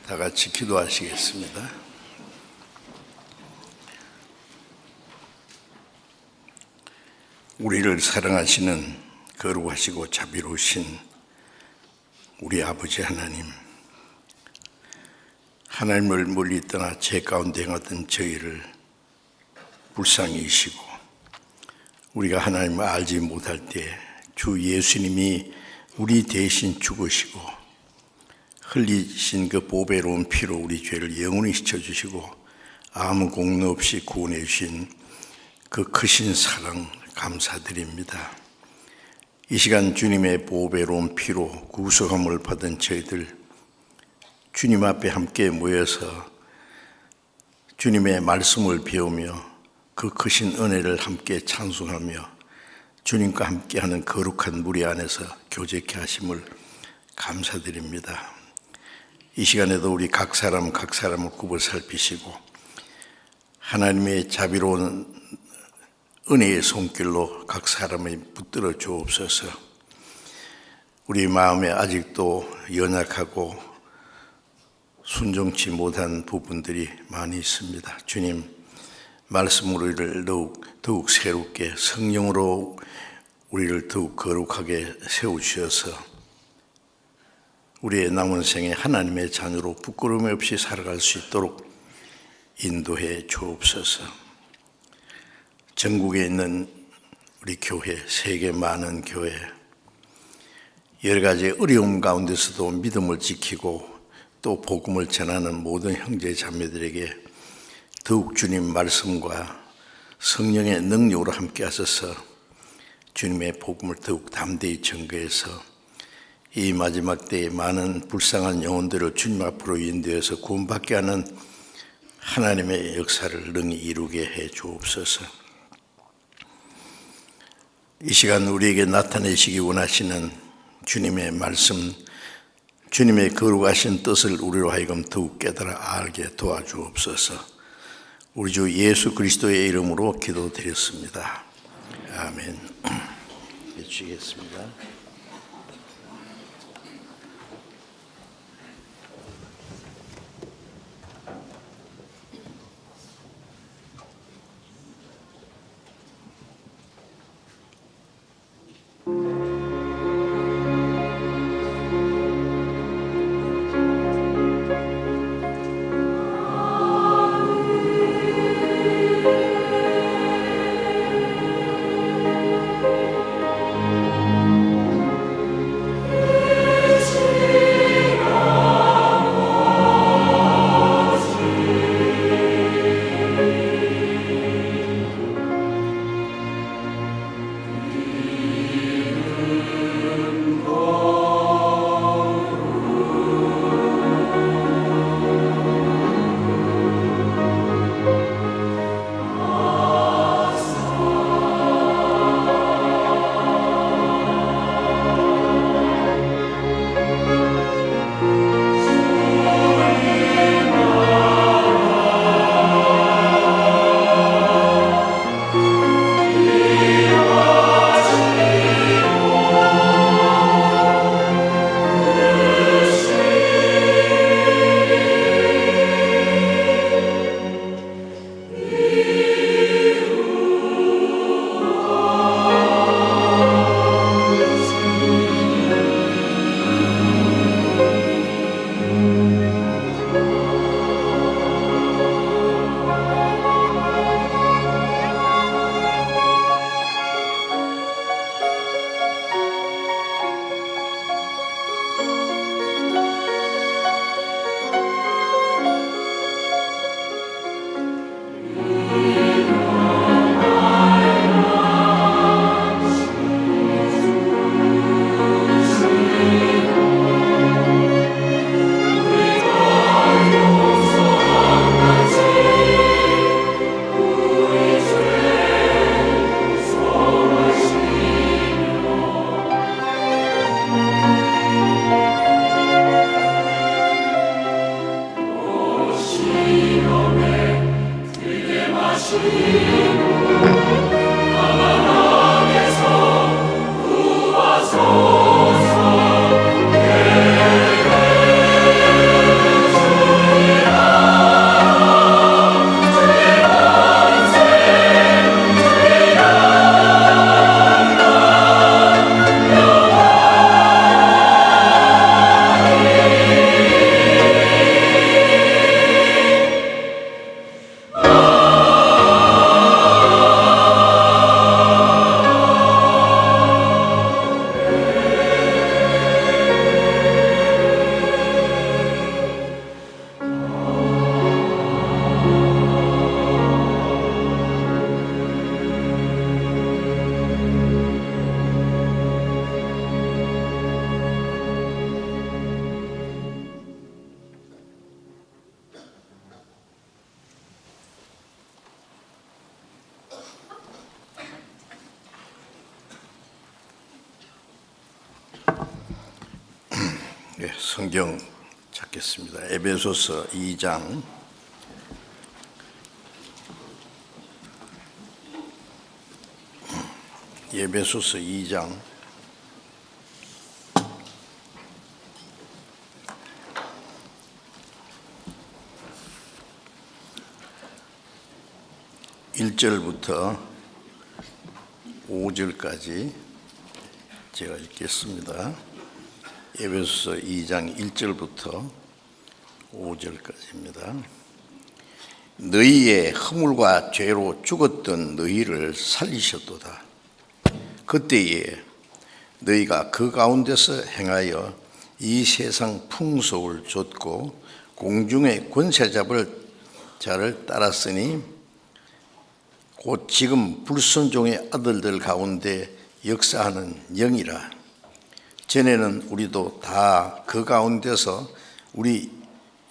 다 같이 기도하시겠습니다. 우리를 사랑하시는 거룩하시고 자비로우신 우리 아버지 하나님, 하나님을 멀리 떠나 죄 가운데 행하던 저희를 불쌍히 여기시고 우리가 하나님을 알지 못할 때 주 예수님이 우리 대신 죽으시고 흘리신 그 보배로운 피로 우리 죄를 영원히 씻어주시고 아무 공로 없이 구원해 주신 그 크신 사랑 감사드립니다. 이 시간 주님의 보배로운 피로 구속함을 받은 저희들 주님 앞에 함께 모여서 주님의 말씀을 배우며 그 크신 은혜를 함께 찬송하며 주님과 함께하는 거룩한 무리 안에서 교제케 하심을 감사드립니다. 이 시간에도 우리 각 사람을 굽어 살피시고 하나님의 자비로운 은혜의 손길로 각 사람을 붙들어 주옵소서. 우리 마음에 아직도 연약하고 순종치 못한 부분들이 많이 있습니다. 주님, 말씀으로 우리를 더욱 새롭게 성령으로 우리를 더욱 거룩하게 세우셔서 우리의 남은 생에 하나님의 자녀로 부끄러움 없이 살아갈 수 있도록 인도해 주옵소서. 전국에 있는 우리 교회, 세계 많은 교회, 여러 가지 어려움 가운데서도 믿음을 지키고 또 복음을 전하는 모든 형제 자매들에게 더욱 주님 말씀과 성령의 능력으로 함께 하셔서 주님의 복음을 더욱 담대히 전거해서 이 마지막 때에 많은 불쌍한 영혼들을 주님 앞으로 인도해서 구원받게 하는 하나님의 역사를 능히 이루게 해 주옵소서. 이 시간 우리에게 나타내시기 원하시는 주님의 말씀, 주님의 거룩하신 뜻을 우리로 하여금 더욱 깨달아 알게 도와주옵소서. 우리 주 예수 그리스도의 이름으로 기도드렸습니다. 아멘. 해주시겠습니다. 네, 성경 찾겠습니다. 에베소서 2장 1절부터 5절까지 제가 읽겠습니다. 에베소서 2장 1절부터 5절까지입니다. 너희의 허물과 죄로 죽었던 너희를 살리셨도다. 그때에 너희가 그 가운데서 행하여 이 세상 풍속을 좇고 공중의 권세 잡을 자를 따랐으니 곧 지금 불순종의 아들들 가운데 역사하는 영이라. 전에는 우리도 다 그 가운데서 우리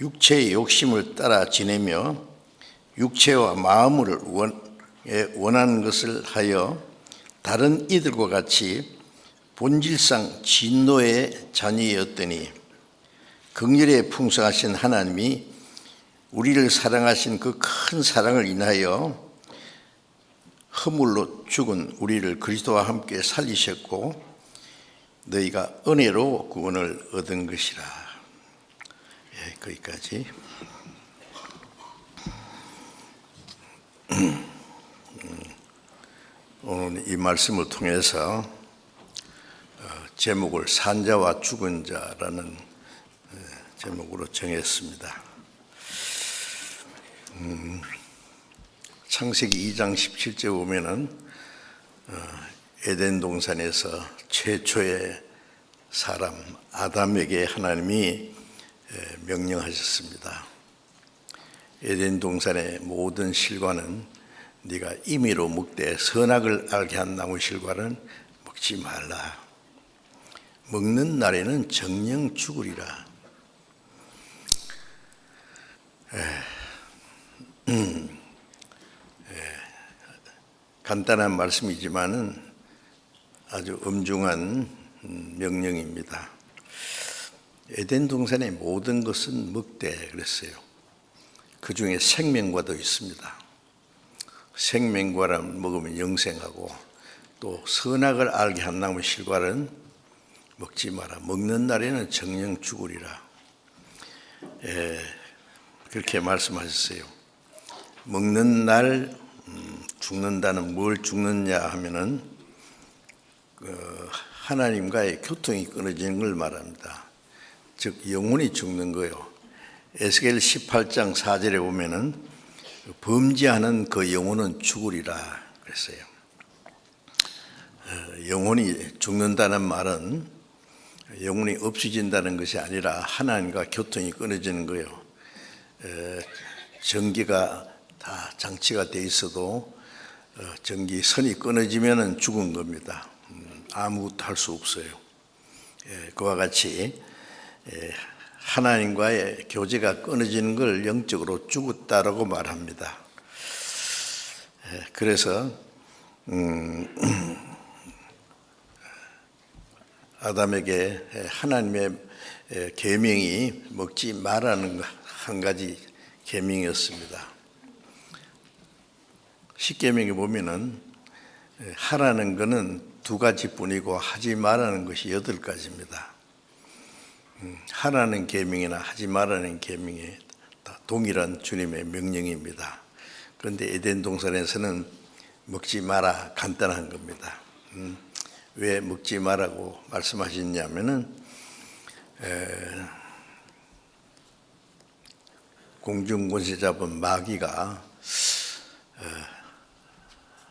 육체의 욕심을 따라 지내며 육체와 마음을 원하는 것을 하여 다른 이들과 같이 본질상 진노의 자녀였더니 긍휼에 풍성하신 하나님이 우리를 사랑하신 그 큰 사랑을 인하여 허물로 죽은 우리를 그리스도와 함께 살리셨고 너희가 은혜로 구원을 얻은 것이라. 예, 거기까지. 오늘 이 말씀을 통해서 제목을 산자와 죽은 자라는 제목으로 정했습니다. 창세기 2장 17절 보면은 에덴 동산에서 최초의 사람 아담에게 하나님이 명령하셨습니다. 에덴 동산의 모든 실과는 네가 임의로 먹되 선악을 알게 한 나무 실과는 먹지 말라. 먹는 날에는 정령 죽으리라. 간단한 말씀이지만은 아주 엄중한 명령입니다. 에덴 동산의 모든 것은 먹되 그랬어요. 그 중에 생명과도 있습니다. 생명과를 먹으면 영생하고 또 선악을 알게 한 나무 실과는 먹지 마라. 먹는 날에는 정령 죽으리라. 그렇게 말씀하셨어요. 먹는 날 죽는다는 뭘 죽느냐 하면은 하나님과의 교통이 끊어지는 걸 말합니다. 즉 영혼이 죽는 거예요. 에스겔 18장 4절에 보면은 범죄하는 그 영혼은 죽으리라 그랬어요. 영혼이 죽는다는 말은 영혼이 없어진다는 것이 아니라 하나님과 교통이 끊어지는 거예요. 전기가 다 장치가 돼 있어도 전기선이 끊어지면 죽은 겁니다. 아무것도 할 수 없어요. 그와 같이 하나님과의 교제가 끊어지는 걸 영적으로 죽었다라고 말합니다. 그래서 아담에게 하나님의 계명이 먹지 말라는 한 가지 계명이었습니다. 십계명에 보면은 하라는 것은 두 가지뿐이고 하지 말라는 것이 8가지입니다. 하라는 계명이나 하지 말라는 계명이 다 동일한 주님의 명령입니다. 그런데 에덴 동산에서는 먹지 마라 간단한 겁니다. 왜 먹지 마라고 말씀하셨냐면은 공중 권세 잡은 마귀가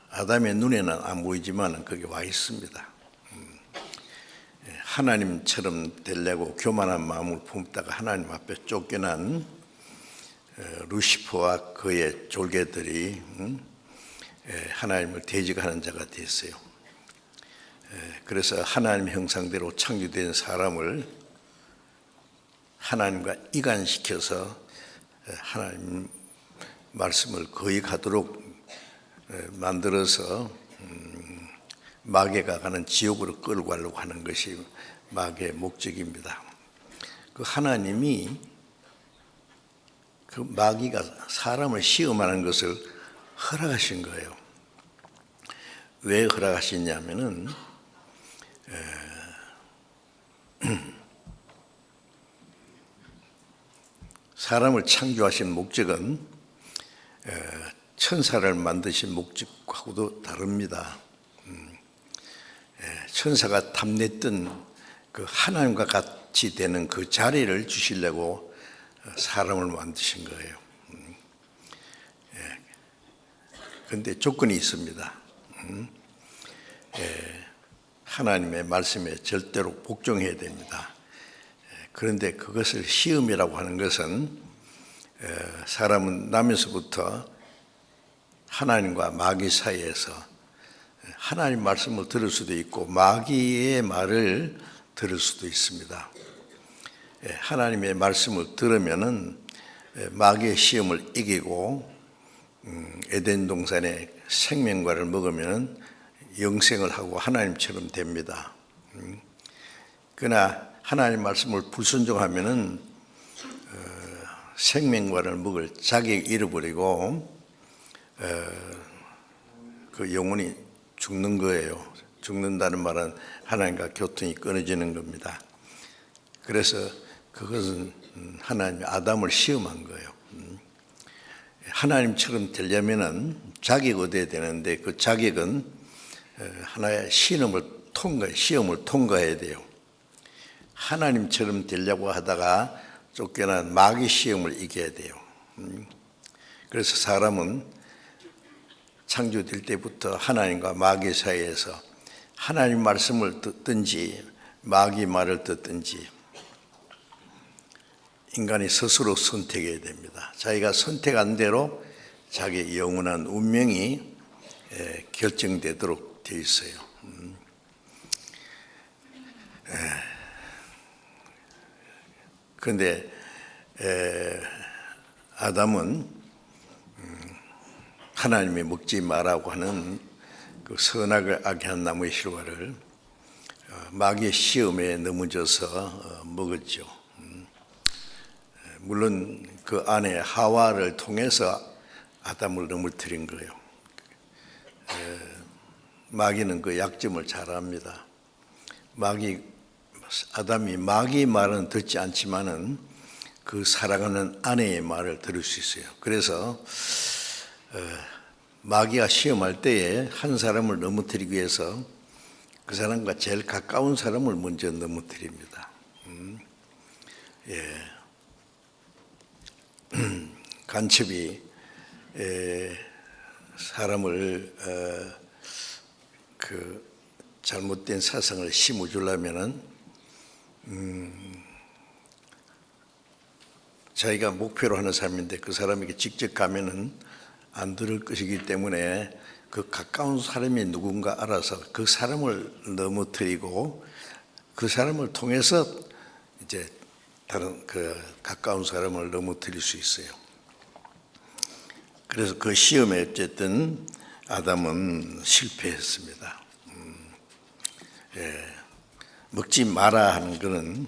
아담의 눈에는 안 보이지만 거기 와 있습니다. 하나님처럼 되려고 교만한 마음을 품다가 하나님 앞에 쫓겨난 루시퍼와 그의 졸개들이 하나님을 대적하는 자가 됐어요. 그래서 하나님 형상대로 창조된 사람을 하나님과 이간시켜서 하나님 말씀을 거역하도록 만들어서 마귀가 가는 지옥으로 끌고 가려고 하는 것이 마귀의 목적입니다. 그 하나님이 그 마귀가 사람을 시험하는 것을 허락하신 거예요. 왜 허락하시냐면은 사람을 창조하신 목적은 천사를 만드신 목적하고도 다릅니다. 천사가 탐냈던 그 하나님과 같이 되는 그 자리를 주시려고 사람을 만드신 거예요. 그런데 조건이 있습니다. 하나님의 말씀에 절대로 복종해야 됩니다. 그런데 그것을 시험이라고 하는 것은 사람은 나면서부터 하나님과 마귀 사이에서 하나님 말씀을 들을 수도 있고 마귀의 말을 들을 수도 있습니다. 하나님의 말씀을 들으면은 마귀의 시험을 이기고 에덴 동산의 생명과를 먹으면 영생을 하고 하나님처럼 됩니다. 그러나 하나님 말씀을 불순종하면은 생명과를 먹을 자격 잃어버리고 그 영혼이 죽는 거예요. 죽는다는 말은 하나님과 교통이 끊어지는 겁니다. 그래서 그것은 하나님이 아담을 시험한 거예요. 하나님처럼 되려면은 자격이 얻어야 되는데 그 자격은 하나의 시험을 통과해야 돼요. 하나님처럼 되려고 하다가 쫓겨난 마귀 시험을 이겨야 돼요. 그래서 사람은 창조될 때부터 하나님과 마귀 사이에서 하나님 말씀을 듣든지 마귀 말을 듣든지 인간이 스스로 선택해야 됩니다. 자기가 선택한 대로 자기의 영원한 운명이 결정되도록 되어 있어요. 그런데 아담은 하나님이 먹지 말라고 하는 그 선악을 악한 나무의 실과를 마귀의 시험에 넘어져서 먹었죠. 물론 그 안에 하와를 통해서 아담을 넘어뜨린 거예요. 마귀는 그 약점을 잘 압니다. 아담이 마귀의 말은 듣지 않지만은 그 사랑하는 아내의 말을 들을 수 있어요. 그래서 마귀가 시험할 때에 한 사람을 넘어뜨리기 위해서 그 사람과 제일 가까운 사람을 먼저 넘어뜨립니다. 간첩이 사람을 그 잘못된 사상을 심어주려면은 자기가 목표로 하는 사람인데 그 사람에게 직접 가면은 안 들을 것이기 때문에 그 가까운 사람이 누군가 알아서 그 사람을 넘어뜨리고 그 사람을 통해서 이제 다른 그 가까운 사람을 넘어뜨릴 수 있어요. 그래서 그 시험에 어쨌든 아담은 실패했습니다. 먹지 마라 하는 것은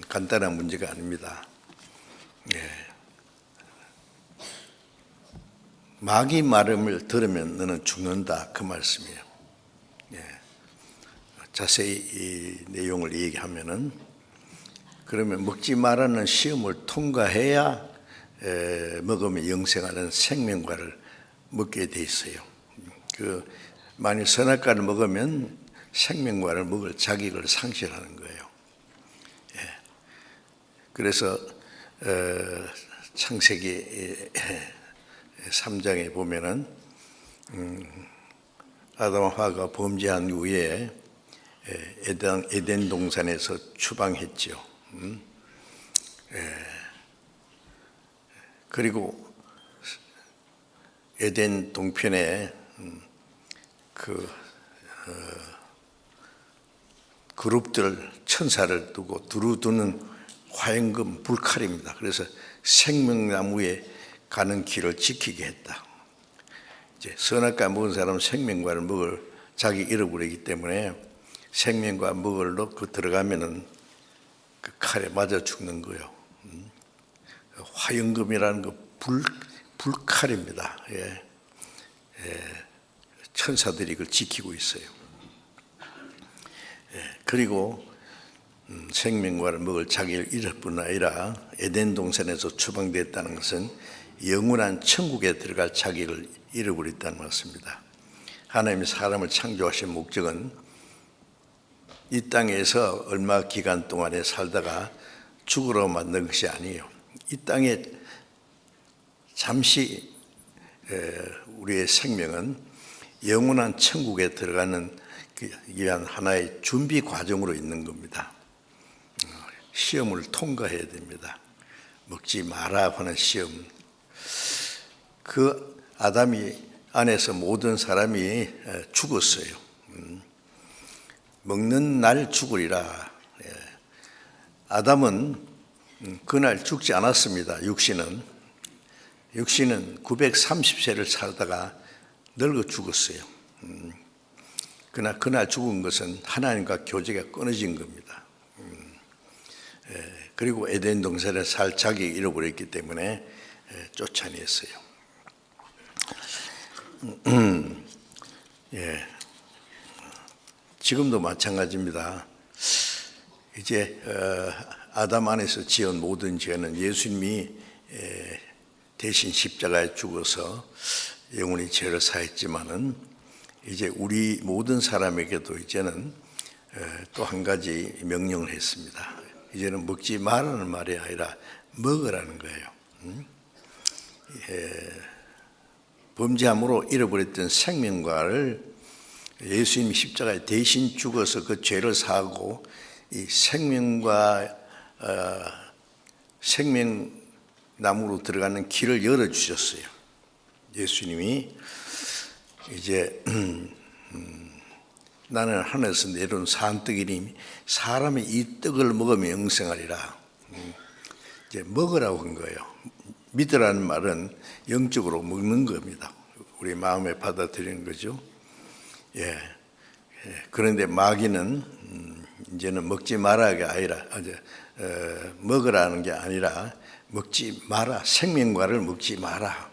간단한 문제가 아닙니다. 마귀 말을 들으면 너는 죽는다 그 말씀이에요. 자세히 이 내용을 얘기하면은 그러면 먹지 말라는 시험을 통과해야 먹으면 영생하는 생명과를 먹게 돼 있어요. 그 만일 선악과를 먹으면 생명과를 먹을 자격을 상실하는 거예요. 그래서 창세기 3장에 보면은 아담과 하와가 범죄한 후에 에덴 동산에서 추방했죠. 그리고 에덴 동편에 그 그룹들 천사를 두고 두루두는 화염금 불칼입니다. 그래서 생명나무에 가는 길을 지키게 했다. 이제 선악과 먹은 사람은 생명과를 먹을 자기 잃어버리기 때문에 생명과 먹을 넣고 들어가면은 그 칼에 맞아 죽는 거예요. 화영금이라는 그 불칼입니다. 천사들이 그걸 지키고 있어요. 그리고 생명과를 먹을 자기를 잃을 뿐 아니라 에덴 동산에서 추방됐다는 것은 영원한 천국에 들어갈 자기를 잃어버렸다는 것입니다. 하나님이 사람을 창조하신 목적은 이 땅에서 얼마 기간 동안에 살다가 죽으러 만든 것이 아니에요. 이 땅에 잠시 우리의 생명은 영원한 천국에 들어가는 위한 하나의 준비 과정으로 있는 겁니다. 시험을 통과해야 됩니다. 먹지 마라 하는 시험. 그 아담이 안에서 모든 사람이 죽었어요. 먹는 날 죽으리라. 아담은 그날 죽지 않았습니다. 육신은 930세를 살다가 늙어 죽었어요. 그러나 그날 죽은 것은 하나님과 교제가 끊어진 겁니다. 그리고 에덴 동산에 살 자격을 잃어버렸기 때문에 쫓아냈어요. 지금도 마찬가지입니다. 이제 아담 안에서 지은 모든 죄는 예수님이 대신 십자가에 죽어서 영원히 죄를 사했지만은 이제 우리 모든 사람에게도 이제는 또 한 가지 명령을 했습니다. 이제는 먹지 말라는 말이 아니라 먹으라는 거예요. 범죄함으로 잃어버렸던 생명과를 예수님이 십자가에 대신 죽어서 그 죄를 사하고 이 생명과 생명나무로 들어가는 길을 열어주셨어요. 예수님이 이제 나는 하늘에서 내려온 산떡이니 사람이 이 떡을 먹으면 영생하리라. 이제 먹으라고 한 거예요. 믿으라는 말은 영적으로 먹는 겁니다. 우리 마음에 받아들이는 거죠. 그런데 마귀는 이제는 먹지 말라가 아니라 먹으라는 게 아니라 먹지 마라. 생명과를 먹지 마라.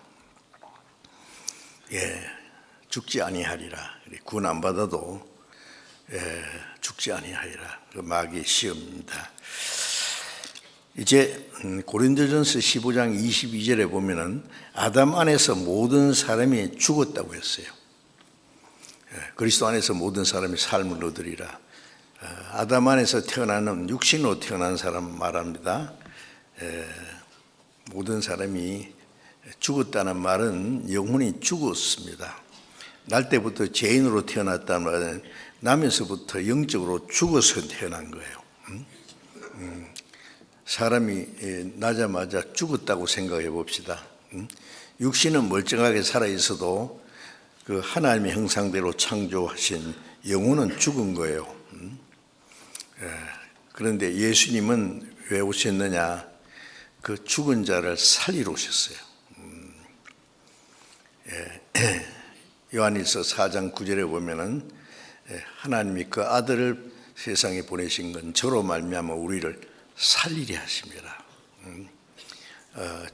죽지 아니하리라. 구원 안 받아도 죽지 아니하리라. 그 마귀의 시험입니다. 이제 고린도전서 15장 22절에 보면은 아담 안에서 모든 사람이 죽었다고 했어요. 그리스도 안에서 모든 사람이 삶을 얻으리라. 아담 안에서 태어나는 육신으로 태어난 사람 말합니다. 모든 사람이 죽었다는 말은 영혼이 죽었습니다. 날 때부터 죄인으로 태어났다는 말은 나면서부터 영적으로 죽어서 태어난 거예요. 사람이 나자마자 죽었다고 생각해 봅시다. 육신은 멀쩡하게 살아 있어도 그 하나님의 형상대로 창조하신 영혼은 죽은 거예요. 그런데 예수님은 왜 오셨느냐? 그 죽은 자를 살리러 오셨어요. 요한일서 4장 9절에 보면은 하나님이 그 아들을 세상에 보내신 건 저로 말미암아 우리를 살리려 하십니다.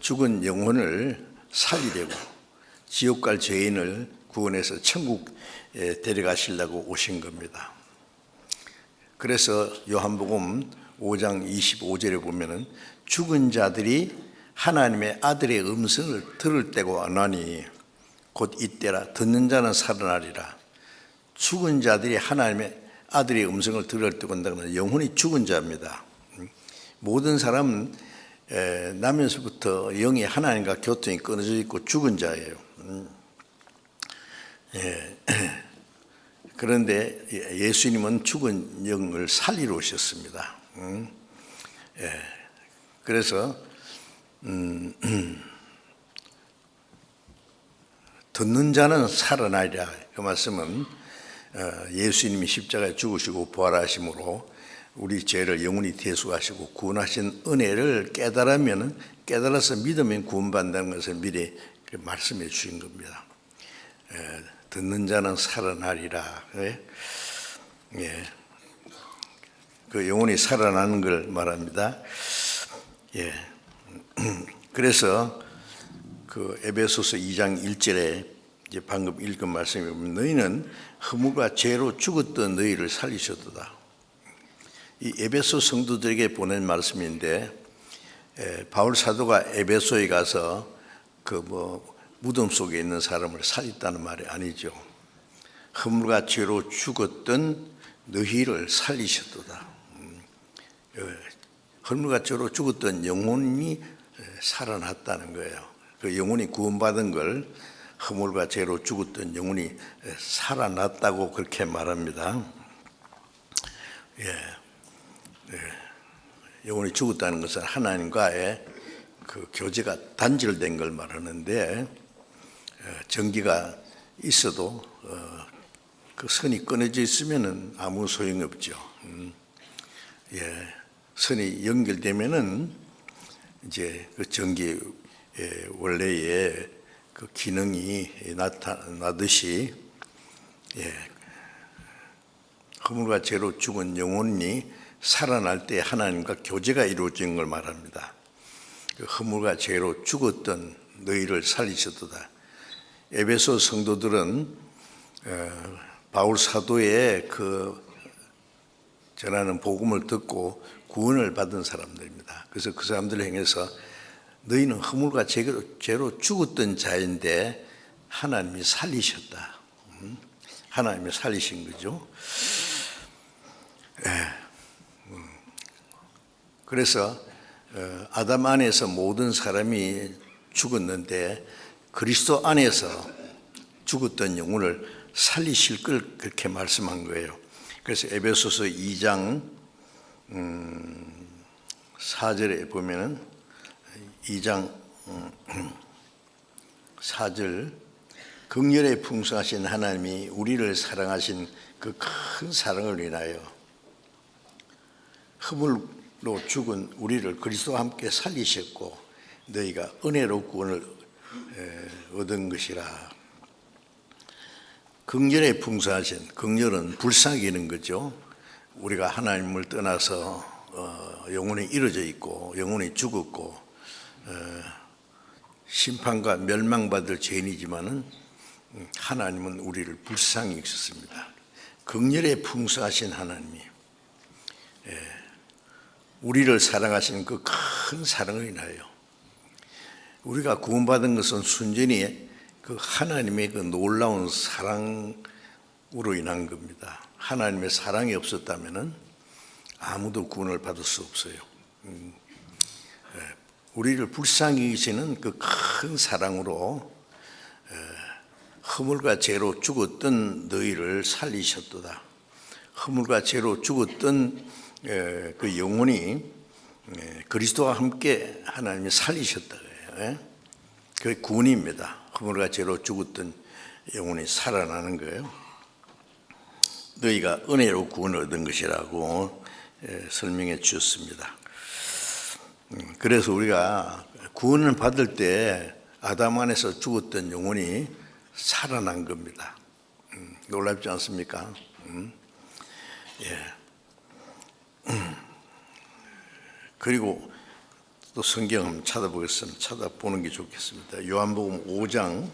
죽은 영혼을 살리려고 지옥 갈 죄인을 구원해서 천국에 데려가시려고 오신 겁니다. 그래서 요한복음 5장 25절에 보면은 죽은 자들이 하나님의 아들의 음성을 들을 때가 오나니 곧 이때라. 듣는 자는 살아나리라. 죽은 자들이 하나님의 아들의 음성을 들을 때가 온다면 영혼이 죽은 자입니다. 모든 사람은 나면서부터 영이 하나님과 교통이 끊어져 있고 죽은 자예요. 그런데 예수님은 죽은 영을 살리러 오셨습니다. 그래서 듣는 자는 살아나리라. 그 말씀은 예수님이 십자가에 죽으시고 부활하심으로 우리 죄를 영원히 대속하시고 구원하신 은혜를 깨달아서 믿으면 구원받는다는 것을 미리 말씀해 주신 겁니다. 듣는 자는 살아나리라. 그 영혼이 살아나는 걸 말합니다. 예. 그래서 그 에베소서 2장 1절에 이제 방금 읽은 말씀이 보면 너희는 허물과 죄로 죽었던 너희를 살리셨도다. 이 에베소 성도들에게 보낸 말씀인데 바울 사도가 에베소에 가서 그 무덤 속에 있는 사람을 살렸다는 말이 아니죠. 허물과 죄로 죽었던 너희를 살리셨도다. 허물과 죄로 죽었던 영혼이 살아났다는 거예요. 그 영혼이 구원받은 걸 허물과 죄로 죽었던 영혼이 살아났다고 그렇게 말합니다. 영혼이 죽었다는 것은 하나님과의 그 교제가 단절된 걸 말하는데 전기가 있어도 그 선이 끊어져 있으면은 아무 소용이 없죠. 선이 연결되면은 이제 그 전기 원래의 그 기능이 나타나듯이 허물과 죄로 죽은 영혼이 살아날 때 하나님과 교제가 이루어진 걸 말합니다. 그 허물과 죄로 죽었던 너희를 살리셨도다. 에베소 성도들은 바울 사도의 그 전하는 복음을 듣고 구원을 받은 사람들입니다. 그래서 그 사람들을 향해서 너희는 허물과 죄로 죽었던 자인데 하나님이 살리셨다. 하나님이 살리신 거죠. 그래서 아담 안에서 모든 사람이 죽었는데 그리스도 안에서 죽었던 영혼을 살리실 걸 그렇게 말씀한 거예요. 그래서 에베소서 2장 4절에 보면은 2장 4절 긍휼에 풍성하신 하나님이 우리를 사랑하신 그 큰 사랑을 인하여 허물로 죽은 우리를 그리스도와 함께 살리셨고 너희가 은혜로 구원을 얻은 것이라. 긍휼에 풍성하신, 긍휼은 불쌍히 거죠. 우리가 하나님을 떠나서 영혼이 이루어져 있고 영혼이 죽었고 심판과 멸망받을 죄인이지만은 하나님은 우리를 불쌍히 여기셨습니다. 긍휼에 풍성하신 하나님이 우리를 사랑하신 그 큰 사랑을 인하여 우리가 구원받은 것은 순전히 그 하나님의 그 놀라운 사랑으로 인한 겁니다. 하나님의 사랑이 없었다면은 아무도 구원을 받을 수 없어요. 우리를 불쌍히 여기시는 그 큰 사랑으로 허물과 죄로 죽었던 너희를 살리셨도다. 허물과 죄로 죽었던 그 영혼이 그리스도와 함께 하나님이 살리셨다. 그 구원입니다. 허물과 죄로 죽었던 영혼이 살아나는 거예요. 너희가 은혜로 구원을 얻은 것이라고 설명해 주셨습니다. 그래서 우리가 구원을 받을 때 아담 안에서 죽었던 영혼이 살아난 겁니다. 놀랍지 않습니까? 그리고 또 성경 한번 찾아보겠습니다. 찾아보는 게 좋겠습니다. 요한복음 5장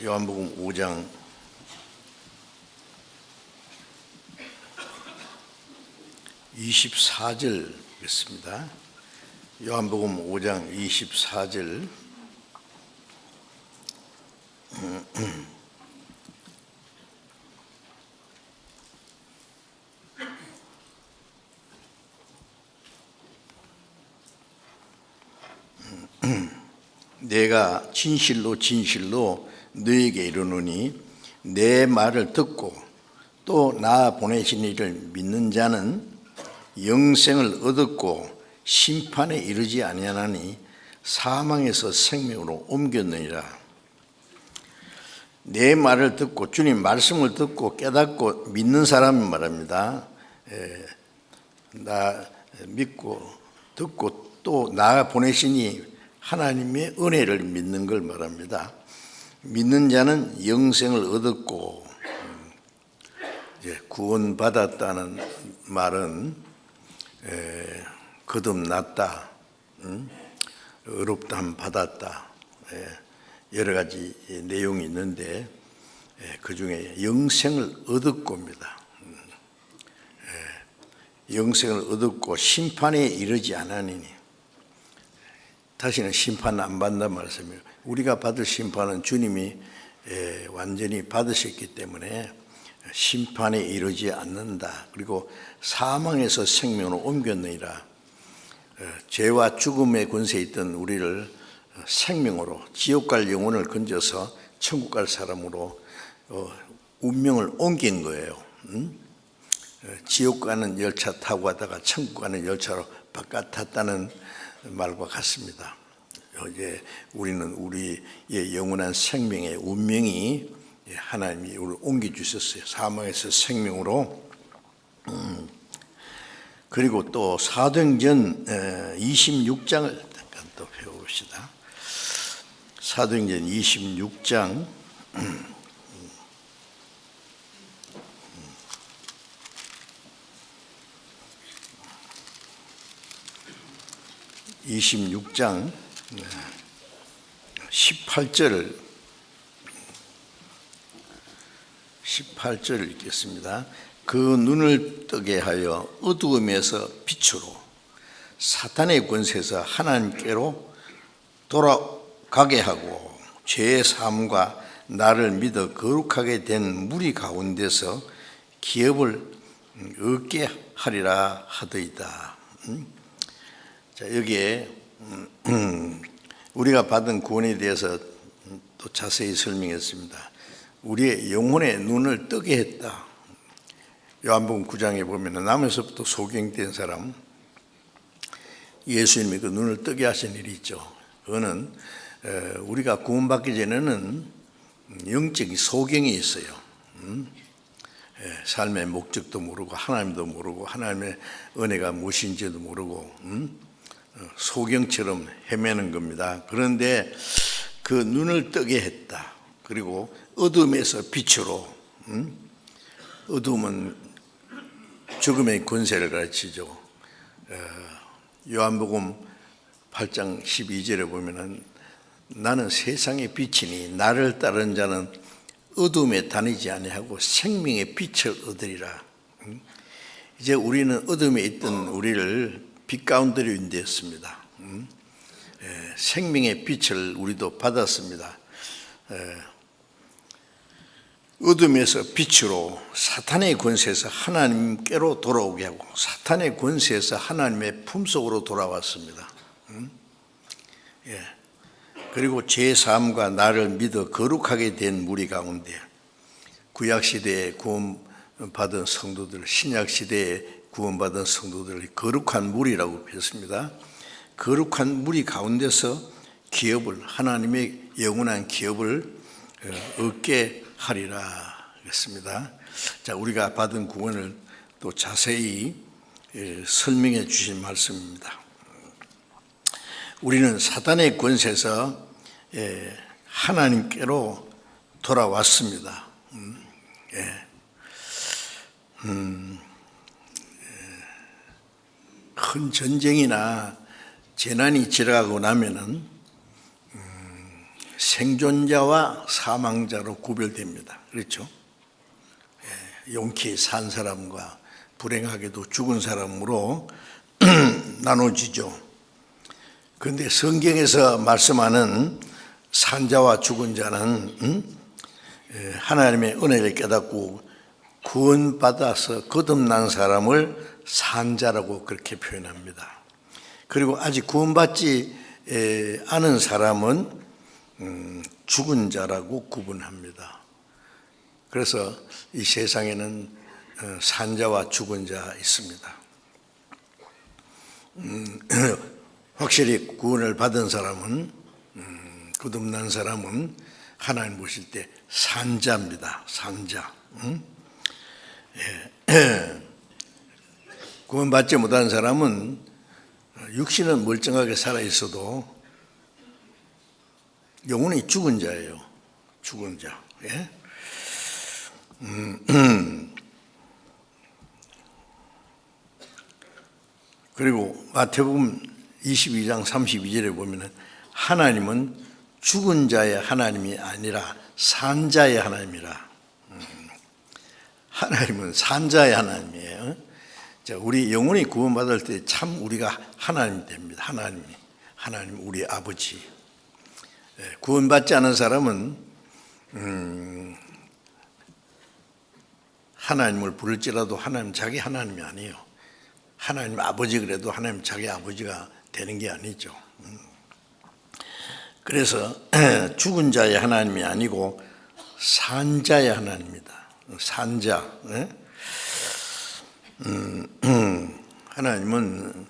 요한복음 5장 24절 읽겠습니다. 요한복음 5장 24절 내가 진실로 진실로 너에게 이르노니 내 말을 듣고 또 나 보내신 이를 믿는 자는 영생을 얻었고 심판에 이르지 아니하나니 사망에서 생명으로 옮겼느니라. 내 말을 듣고 주님 말씀을 듣고 깨닫고 믿는 사람이 말합니다. 나 믿고 듣고 또 나 보내시니 하나님의 은혜를 믿는 걸 말합니다. 믿는 자는 영생을 얻었고 이제 구원받았다는 말은 거듭났다, 의롭다함 받았다, 여러 가지 내용이 있는데 그 중에 영생을 얻었고입니다. 영생을 얻었고 심판에 이르지 않으니 다시는 심판 안 받는다는 말씀이에요. 우리가 받을 심판은 주님이 완전히 받으셨기 때문에 심판에 이르지 않는다. 그리고 사망에서 생명으로 옮겼느니라. 죄와 죽음의 권세에 있던 우리를 생명으로 지옥 갈 영혼을 건져서 천국 갈 사람으로 운명을 옮긴 거예요. 지옥 가는 열차 타고 가다가 천국 가는 열차로 바깥 탔다는 말과 같습니다. 이제 우리는 우리의 영원한 생명의 운명이 하나님이 우리를 옮겨주셨어요. 사망에서 생명으로. 그리고 또 사도행전 26장을 잠깐 또 배워봅시다. 사도행전 26장 26장 18절 읽겠습니다. 그 눈을 뜨게 하여 어두움에서 빛으로 사탄의 권세에서 하나님께로 돌아가게 하고 죄의 사함과 나를 믿어 거룩하게 된 무리 가운데서 기업을 얻게 하리라 하더이다. 자, 여기에 우리가 받은 구원에 대해서 또 자세히 설명했습니다. 우리의 영혼의 눈을 뜨게 했다. 요한복음 9장에 보면 남에서부터 소경된 사람, 예수님이 그 눈을 뜨게 하신 일이 있죠. 그거는 우리가 구원받기 전에는 영적인 소경이 있어요. 삶의 목적도 모르고 하나님도 모르고 하나님의 은혜가 무엇인지도 모르고 소경처럼 헤매는 겁니다. 그런데 그 눈을 뜨게 했다. 그리고 어둠에서 빛으로, 어둠은 죽음의 권세를 가르치죠. 요한복음 8장 12절에 보면은 나는 세상의 빛이니 나를 따르는 자는 어둠에 다니지 아니하고 생명의 빛을 얻으리라. 이제 우리는 어둠에 있던 우리를 빛 가운데로 인도했습니다. 생명의 빛을 우리도 받았습니다. 어둠에서 빛으로 사탄의 권세에서 하나님께로 돌아오게 하고 사탄의 권세에서 하나님의 품속으로 돌아왔습니다. 그리고 제 삶과 나를 믿어 거룩하게 된 무리 가운데 구약시대에 구원받은 성도들, 신약시대에 구원받은 성도들을 거룩한 무리라고 했습니다. 거룩한 무리 가운데서 기업을, 하나님의 영원한 기업을 얻게 하리라 했습니다. 자, 우리가 받은 구원을 또 자세히 설명해 주신 말씀입니다. 우리는 사탄의 권세에서 하나님께로 돌아왔습니다. 큰 전쟁이나 재난이 지나가고 나면은 생존자와 사망자로 구별됩니다. 그렇죠? 용케 산 사람과 불행하게도 죽은 사람으로 나눠지죠. 그런데 성경에서 말씀하는 산자와 죽은 자는 하나님의 은혜를 깨닫고 구원받아서 거듭난 사람을 산자라고 그렇게 표현합니다. 그리고 아직 구원받지 않은 사람은 죽은 자라고 구분합니다. 그래서 이 세상에는 산자와 죽은 자 있습니다. 확실히 구원을 받은 사람은, 거듭난 사람은 하나님 보실 때 산자입니다. 산자. 구원받지 못한 사람은 육신은 멀쩡하게 살아 있어도 영혼이 죽은 자예요. 죽은 자. 그리고 마태복음 22장 32절에 보면은 하나님은 죽은 자의 하나님이 아니라 산 자의 하나님이라. 하나님은 산 자의 하나님이에요. 자, 우리 영혼이 구원받을 때 참 우리가 하나님이 됩니다. 하나님 우리 아버지. 구원받지 않은 사람은 하나님을 부를지라도 하나님 자기 하나님이 아니에요. 하나님 아버지 그래도 하나님 자기 아버지가 되는 게 아니죠. 그래서 죽은 자의 하나님이 아니고 산 자의 하나님입니다. 산자. 하나님은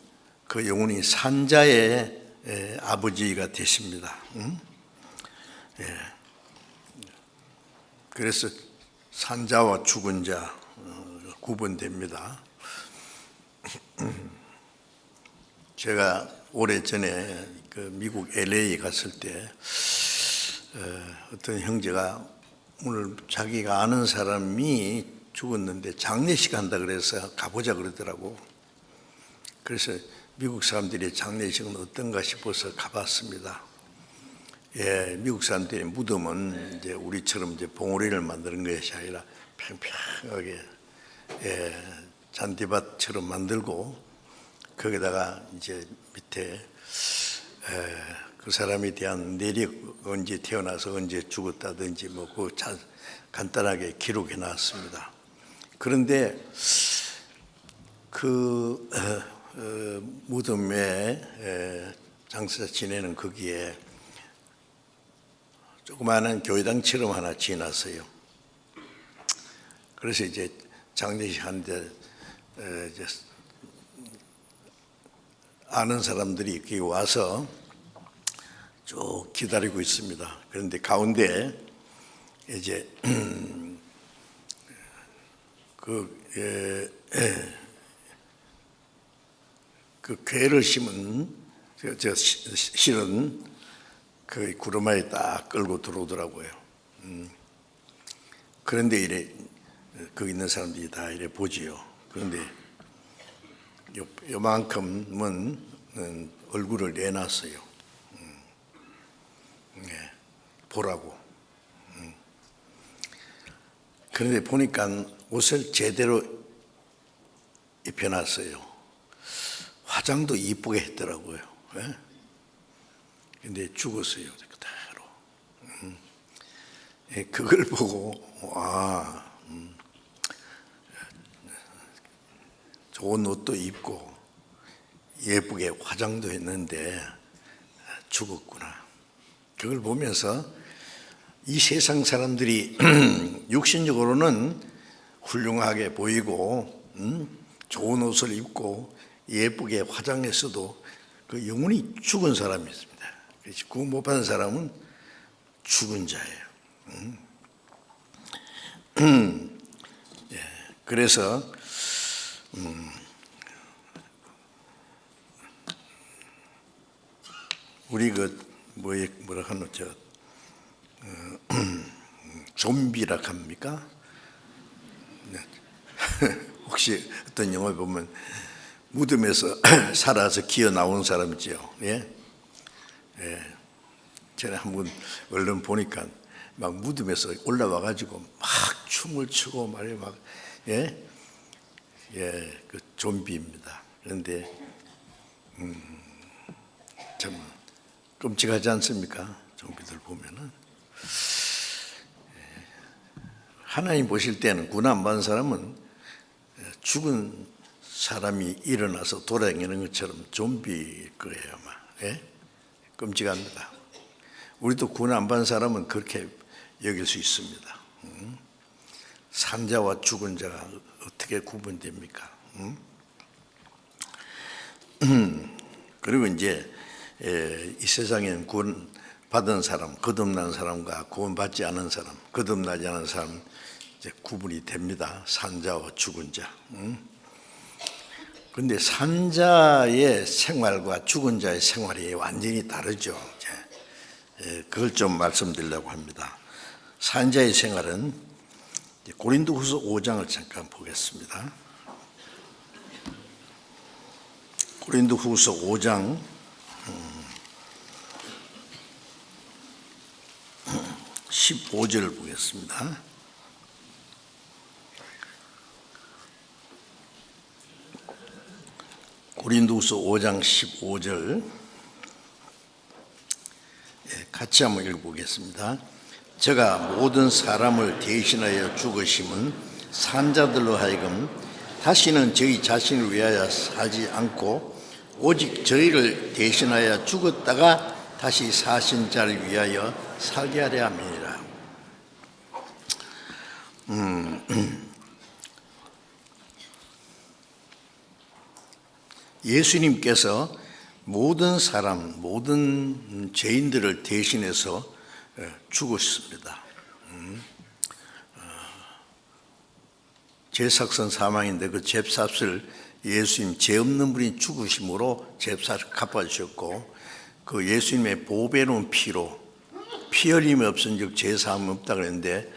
그 영혼이 산자의 아버지가 되십니다. 그래서 산자와 죽은 자 구분됩니다. 제가 오래전에 그 미국 LA 갔을 때 어떤 형제가 오늘 자기가 아는 사람이 죽었는데 장례식 한다 그래서 가보자 그러더라고. 그래서 미국 사람들이 장례식은 어떤가 싶어서 가봤습니다. 미국 사람들의 무덤은 이제 우리처럼 이제 봉우리를 만드는 것이 아니라 평평하게 잔디밭처럼 만들고 거기다가 이제 밑에 그 사람에 대한 내력, 언제 태어나서 언제 죽었다든지 뭐 그 간단하게 기록해 놨습니다. 그런데 그 무덤에 장사 지내는 거기에 조그마한 교회당처럼 하나 지어놨어요. 그래서 이제 장례식 하는데 이제 아는 사람들이 이렇게 와서 쭉 기다리고 있습니다. 그런데 가운데 이제 그 괴를 심은 실은 그 구루마에 딱 끌고 들어오더라고요. 그런데 이래 거기 있는 사람들이 다 이래 보지요. 그런데 요만큼은 얼굴을 내놨어요. 보라고. 그런데 보니까 옷을 제대로 입혀놨어요. 화장도 이쁘게 했더라고요. 근데 죽었어요. 그대로. 그걸 보고 좋은 옷도 입고 예쁘게 화장도 했는데 죽었구나. 그걸 보면서 이 세상 사람들이 육신적으로는 훌륭하게 보이고 좋은 옷을 입고 예쁘게 화장했어도 그 영혼이 죽은 사람이 있습니다. 구원 못 받은 사람은 죽은 자예요. 그래서 우리 뭐라 하노 좀비라 합니까? 혹시 어떤 영화 보면 무덤에서 살아서 기어 나온 사람 있죠. 전에 한번 얼른 보니까 막 무덤에서 올라와 가지고 막 춤을 추고 말이에요. 막 그 좀비입니다. 그런데 참 끔찍하지 않습니까? 좀비들 보면은. 하나님 보실 때는 구원 안 받은 사람은 죽은 사람이 일어나서 돌아다니는 것처럼 좀비일 거예요, 아마. 끔찍합니다. 우리도 구원 안 받은 사람은 그렇게 여길 수 있습니다. 산자와 죽은 자가 어떻게 구분됩니까? 그리고 이제 이 세상에는 구원 받은 사람, 거듭난 사람과 구원받지 않은 사람, 거듭나지 않은 사람 이제 구분이 됩니다. 산자와 죽은 자. 그런데 산자의 생활과 죽은 자의 생활이 완전히 다르죠. 그걸 좀 말씀드리려고 합니다. 산자의 생활은 고린도후서 5장을 잠깐 보겠습니다. 고린도후서 5장 15절 보겠습니다. 고린도후서 5장 15절 같이 한번 읽어보겠습니다. 제가 모든 사람을 대신하여 죽으심은 산자들로 하여금 다시는 저희 자신을 위하여 살지 않고 오직 저희를 대신하여 죽었다가 다시 사신 자를 위하여 살게 하려 함이니라. 예수님께서 모든 사람, 모든 죄인들을 대신해서 죽으셨습니다. 제사건 사망인데 그 잽값을 예수님 죄 없는 분이 죽으심으로 잽값을 갚아주셨고, 그 예수님의 보배로운 피로 피 흘림이 없은즉 죄 사함이 없다 그랬는데,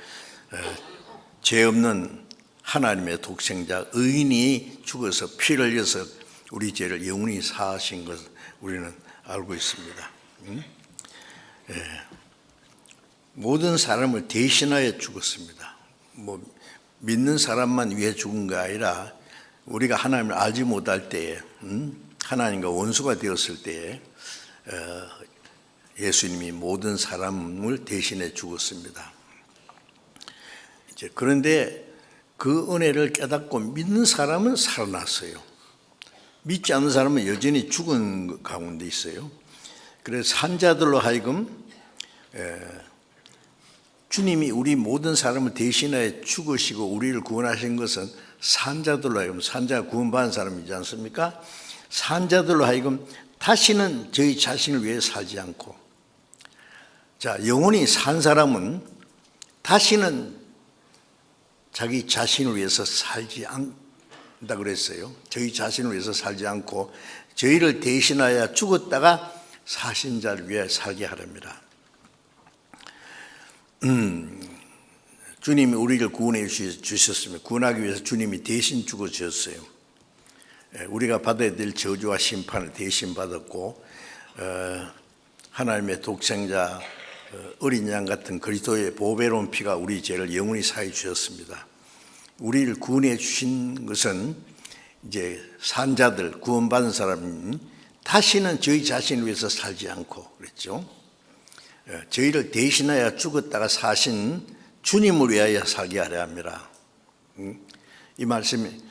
죄 없는 하나님의 독생자 의인이 죽어서 피를 흘려서 우리 죄를 영원히 사하신 것을 우리는 알고 있습니다. 모든 사람을 대신하여 죽었습니다. 믿는 사람만 위해 죽은 게 아니라 우리가 하나님을 알지 못할 때에, 하나님과 원수가 되었을 때에 예수님이 모든 사람을 대신해 죽었습니다. 그런데 그 은혜를 깨닫고 믿는 사람은 살아났어요. 믿지 않는 사람은 여전히 죽은 가운데 있어요. 그래서 산자들로 하여금 주님이 우리 모든 사람을 대신하여 죽으시고 우리를 구원하신 것은 산자들로 하여금, 산자가 구원받은 사람이지 않습니까? 산자들로 하여금 다시는 저희 자신을 위해 살지 않고, 자, 영원히 산 사람은 다시는 자기 자신을 위해서 살지 않는다 그랬어요. 저희 자신을 위해서 살지 않고 저희를 대신하여 죽었다가 사신 자를 위해 살게 하렵니다. 주님이 우리를 구원해 주셨으면, 구원하기 위해서 주님이 대신 죽어주셨어요. 우리가 받아야 될 저주와 심판을 대신 받았고, 하나님의 독생자 어린 양 같은 그리스도의 보배로운 피가 우리 죄를 영원히 사해 주셨습니다. 우리를 구원해 주신 것은 이제 산자들, 구원받은 사람이 다시는 저희 자신을 위해서 살지 않고 그랬죠. 저희를 대신하여 죽었다가 사신 주님을 위하여 살게 하려 합니다. 이 말씀이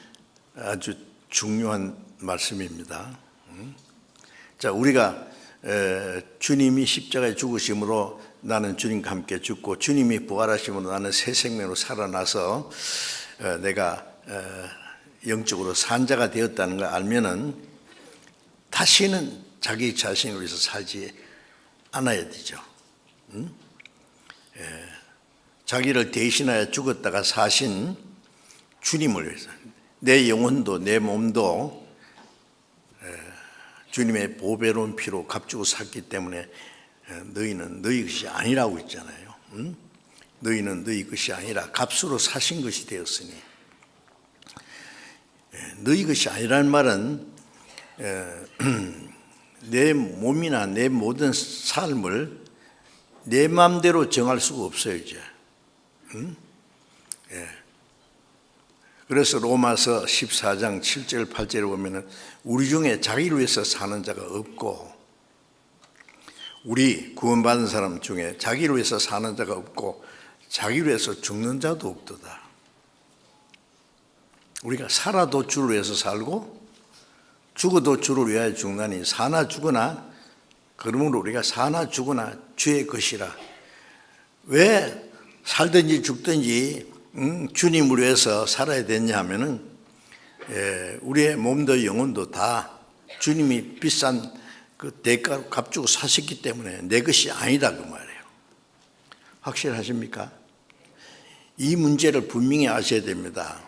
아주 중요한 말씀입니다. 자, 우리가 주님이 십자가에 죽으심으로 나는 주님과 함께 죽고 주님이 부활하심으로 나는 새 생명으로 살아나서 내가 영적으로 산자가 되었다는 걸 알면은 다시는 자기 자신을 위해서 살지 않아야 되죠. 자기를 대신하여 죽었다가 사신 주님을 위해서 내 영혼도 내 몸도 주님의 보배로운 피로 값주고 샀기 때문에 너희는 너희 것이 아니라고 했잖아요. 너희는 너희 것이 아니라 값으로 사신 것이 되었으니, 너희 것이 아니라는 말은 내 몸이나 내 모든 삶을 내 마음대로 정할 수가 없어요, 이제. 그래서 로마서 14장 7절 8절에 보면은 우리 중에 자기를 위해서 사는 자가 없고, 우리 구원받은 사람 중에 자기를 위해서 사는 자가 없고 자기를 위해서 죽는 자도 없도다. 우리가 살아도 주를 위해서 살고 죽어도 주를 위하여 죽나니 사나 죽으나, 그러므로 우리가 사나 죽으나 주의 것이라. 왜 살든지 죽든지 주님을 위해서 살아야 되냐 하면은 우리의 몸도 영혼도 다 주님이 비싼 그 대가로 값주고 사셨기 때문에 내 것이 아니다 그 말이에요. 확실하십니까? 이 문제를 분명히 아셔야 됩니다.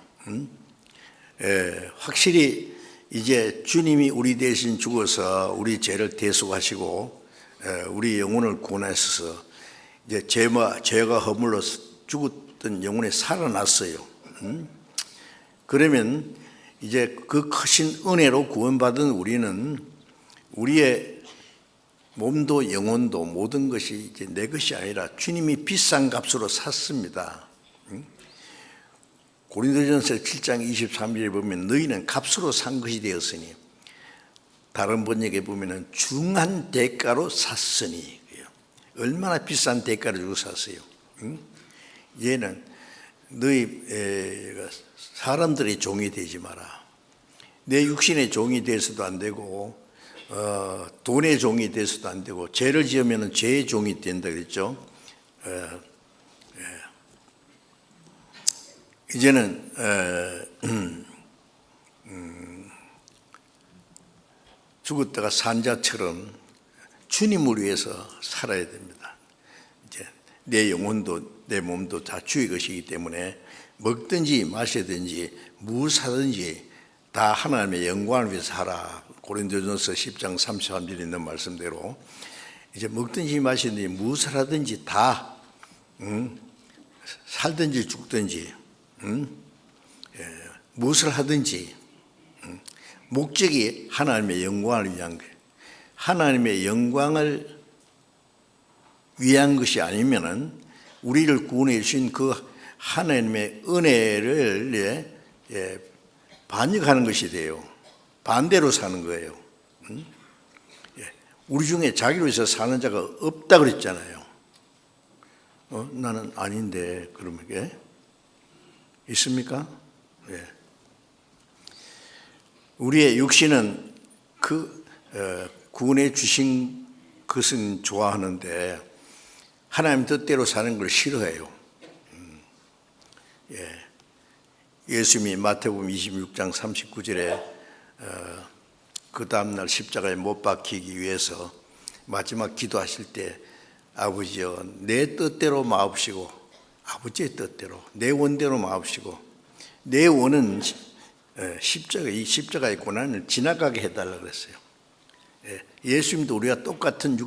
확실히 이제 주님이 우리 대신 죽어서 우리 죄를 대속하시고 우리 영혼을 구원하셔서 이제 죄가 허물러 죽었던 영혼이 살아났어요. 그러면 이제 그 크신 은혜로 구원받은 우리는 우리의 몸도 영혼도 모든 것이 이제 내 것이 아니라 주님이 비싼 값으로 샀습니다. 고린도전서 7장 23절에 보면 너희는 값으로 산 것이 되었으니, 다른 번역에 보면은 중한 대가로 샀으니, 얼마나 비싼 대가를 주고 샀어요. 얘는 너희 사람들의 종이 되지 마라. 내 육신의 종이 돼서도 안 되고 돈의 종이 돼서도 안 되고, 죄를 지으면 죄의 종이 된다 그랬죠. 이제는 죽었다가 산 자처럼 주님을 위해서 살아야 됩니다. 이제 내 영혼도 내 몸도 다 주의 것이기 때문에 먹든지 마시든지 무엇하든지 다 하나님의 영광을 위해서 하라. 고린도전서 10장 33절에 있는 말씀대로 이제 먹든지 마시든지 무엇을 하든지 다 살든지 죽든지 무엇을 하든지 목적이 하나님의 영광을 위한 거예요. 하나님의 영광을 위한 것이 아니면은 우리를 구원해 주신 그 하나님의 은혜를 반역하는 것이 돼요. 반대로 사는 거예요. 우리 중에 자기를 위해서 사는 자가 없다 그랬잖아요. 나는 아닌데 그러면 게 있습니까? 우리의 육신은 그 구원해 주신 것은 좋아하는데 하나님 뜻대로 사는 걸 싫어해요. 예수님이 마태복음 26장 39절에 그 다음날 십자가에 못 박히기 위해서 마지막 기도하실 때 아버지여 내 뜻대로 마옵시고 아버지의 뜻대로 내 원대로 마옵시고 내 원은 이 십자가의 고난을 지나가게 해달라 그랬어요. 예수님도 우리가 똑같은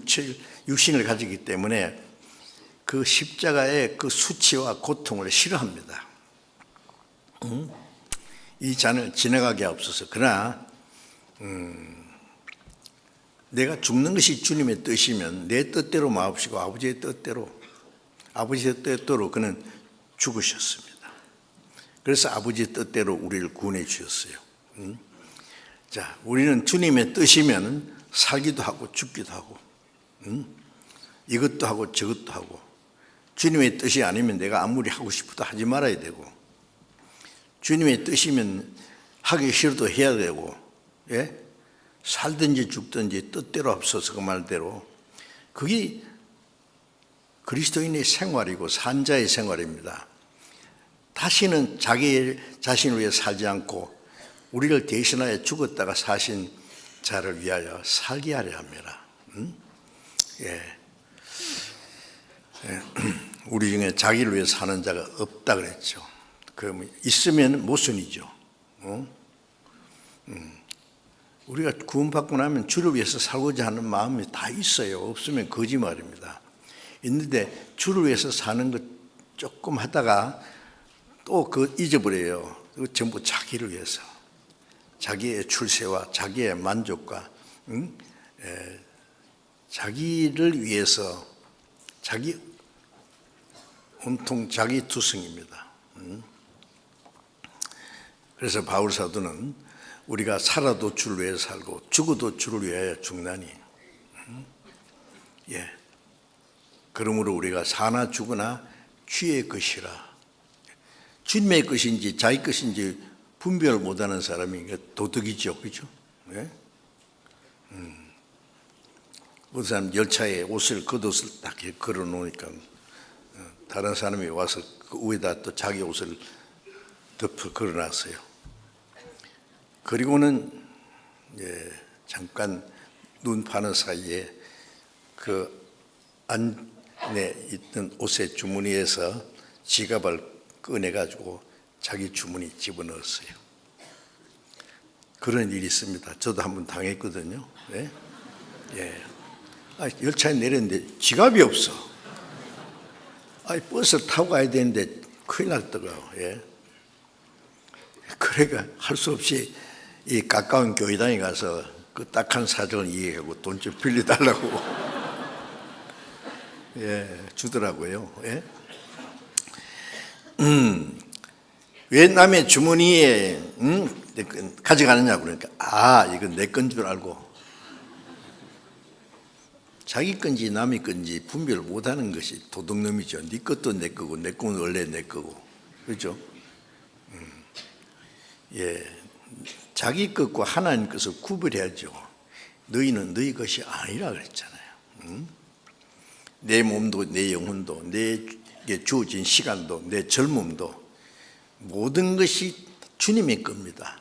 육신을 가지기 때문에 그 십자가의 그 수치와 고통을 싫어합니다. 이 잔을 지나가게 하옵소서. 그러나 내가 죽는 것이 주님의 뜻이면 내 뜻대로 마옵시고 아버지의 뜻대로 그는 죽으셨습니다. 그래서 아버지의 뜻대로 우리를 구원해 주셨어요. 자, 우리는 주님의 뜻이면 살기도 하고 죽기도 하고 이것도 하고 저것도 하고, 주님의 뜻이 아니면 내가 아무리 하고 싶어도 하지 말아야 되고, 주님의 뜻이면 하기 싫어도 해야 되고, 살든지 죽든지 뜻대로 앞서서 그 말대로, 그게 그리스도인의 생활이고 산자의 생활입니다. 다시는 자기 자신을 위해 살지 않고 우리를 대신하여 죽었다가 사신 자를 위하여 살게 하려 합니다. 우리 중에 자기를 위해 사는 자가 없다 그랬죠. 그러면 있으면 모순이죠. 우리가 구원받고 나면 주를 위해서 살고자 하는 마음이 다 있어요. 없으면 거짓말입니다. 있는데 주를 위해서 사는 것 조금 하다가 또 그 잊어버려요. 그 전부 자기를 위해서, 자기의 출세와 자기의 만족과 자기를 위해서, 온통 자기 투성입니다. 그래서 바울 사도는 우리가 살아도 주를 위해 살고 죽어도 주를 위하여 죽나니, 그러므로 우리가 사나 죽으나 주의 것이라. 주님의 것인지 자기 것인지 분별을 못하는 사람이 도둑이죠, 그렇죠? 어떤 사람 열차에 옷을 겉옷을 딱 걸어 놓으니까 다른 사람이 와서 그 위에다 또 자기 옷을 덮어 걸어놨어요. 그리고는 잠깐 눈 파는 사이에 그 안에 있던 옷의 주머니에서 지갑을 꺼내가지고 자기 주머니 집어넣었어요. 그런 일이 있습니다. 저도 한번 당했거든요. 열차에 내렸는데 지갑이 없어. 버스를 타고 가야 되는데 큰일 났더라고요. 그러니까 할 수 없이 이 가까운 교회당에 가서 그 딱한 사정을 이해하고 돈 좀 빌려달라고 예, 주더라고요. 예? 왜 남의 주머니에 가져가느냐 그러니까 이건 내 건 줄 알고 자기 건지 남의 건지 분별을 못하는 것이 도둑놈이죠. 네 것도 내 거고 내 거는 원래 내 거고 그렇죠? 예, 자기 것과 하나님 것을 구별해야죠. 너희는 너희 것이 아니라 그랬잖아요. 내 몸도 내 영혼도 내게 주어진 시간도 내 젊음도 모든 것이 주님의 겁니다.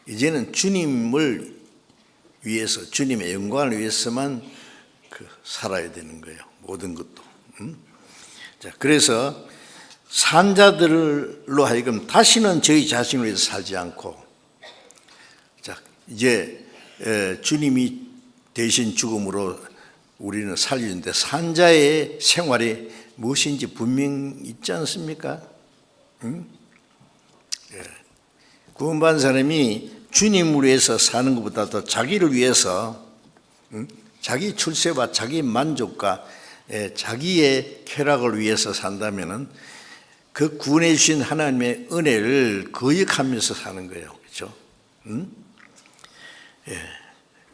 이제는 주님을 위해서 주님의 영광을 위해서만 살아야 되는 거예요. 모든 것도. 자, 그래서 산자들로 하여금 다시는 저희 자신을 위해서 살지 않고 자, 이제 주님이 대신 죽음으로 우리는 살리는데 산자의 생활이 무엇인지 분명 있지 않습니까? 구원받은 사람이 주님을 위해서 사는 것보다 더 자기를 위해서 자기 출세와 자기 만족과 자기의 쾌락을 위해서 산다면은 그 구원해 주신 하나님의 은혜를 거역하면서 사는 거예요. 그렇죠? 예,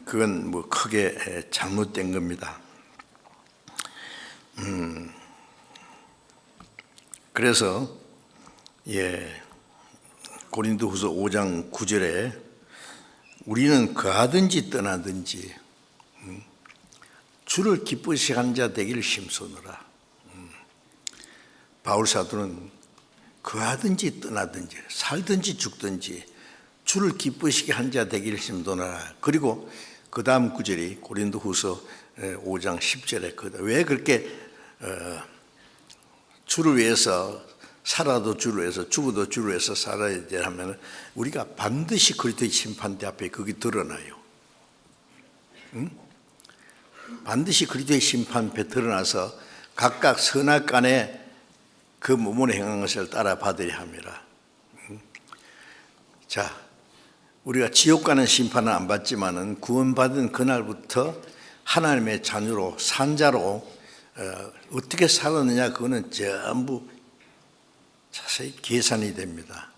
그건 뭐 크게 잘못된 겁니다. 그래서 고린도후서 5장 9절에 우리는 거하든지 떠나든지 주를 기쁘시게 하는 자 되기를 힘쓰노라. 바울 사도는 거하든지 떠나든지 살든지 죽든지 주를 기쁘시게 한 자 되기를 힘쓰노라. 그리고 그 다음 구절이 고린도후서 5장 10절에 왜 그렇게 주를 위해서 살아도 주를 위해서 죽어도 주를 위해서 살아야 되냐 하면 우리가 반드시 그리스도의 심판대 앞에 그게 드러나요. 반드시 그리스도의 심판 앞에 드러나서 각각 선악간에 그 몸으로 행한 것을 따라 받으려 함이라. 자, 우리가 지옥 가는 심판은 안 받지만은 구원받은 그날부터 하나님의 자녀로 산자로 어떻게 살았느냐 그거는 전부 자세히 계산이 됩니다.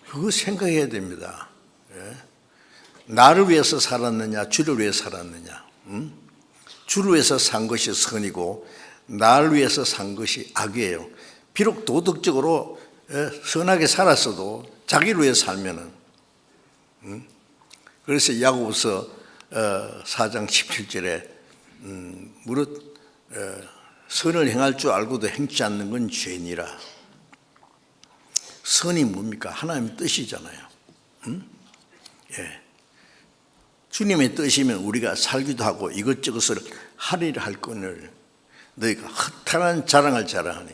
그거 생각해야 됩니다. 나를 위해서 살았느냐 주를 위해서 살았느냐. 주를 위해서 산 것이 선이고 나를 위해서 산 것이 악이에요. 비록 도덕적으로 선하게 살았어도 자기를 위해서 살면은 그래서 야고보서 4장 17절에 무릇 선을 행할 줄 알고도 행치 않는 건 죄니라. 선이 뭡니까? 하나님의 뜻이잖아요. 예. 주님의 뜻이면 우리가 살기도 하고 이것저것을 하리라 할 건을 너희가 허탄한 자랑을 자랑하니.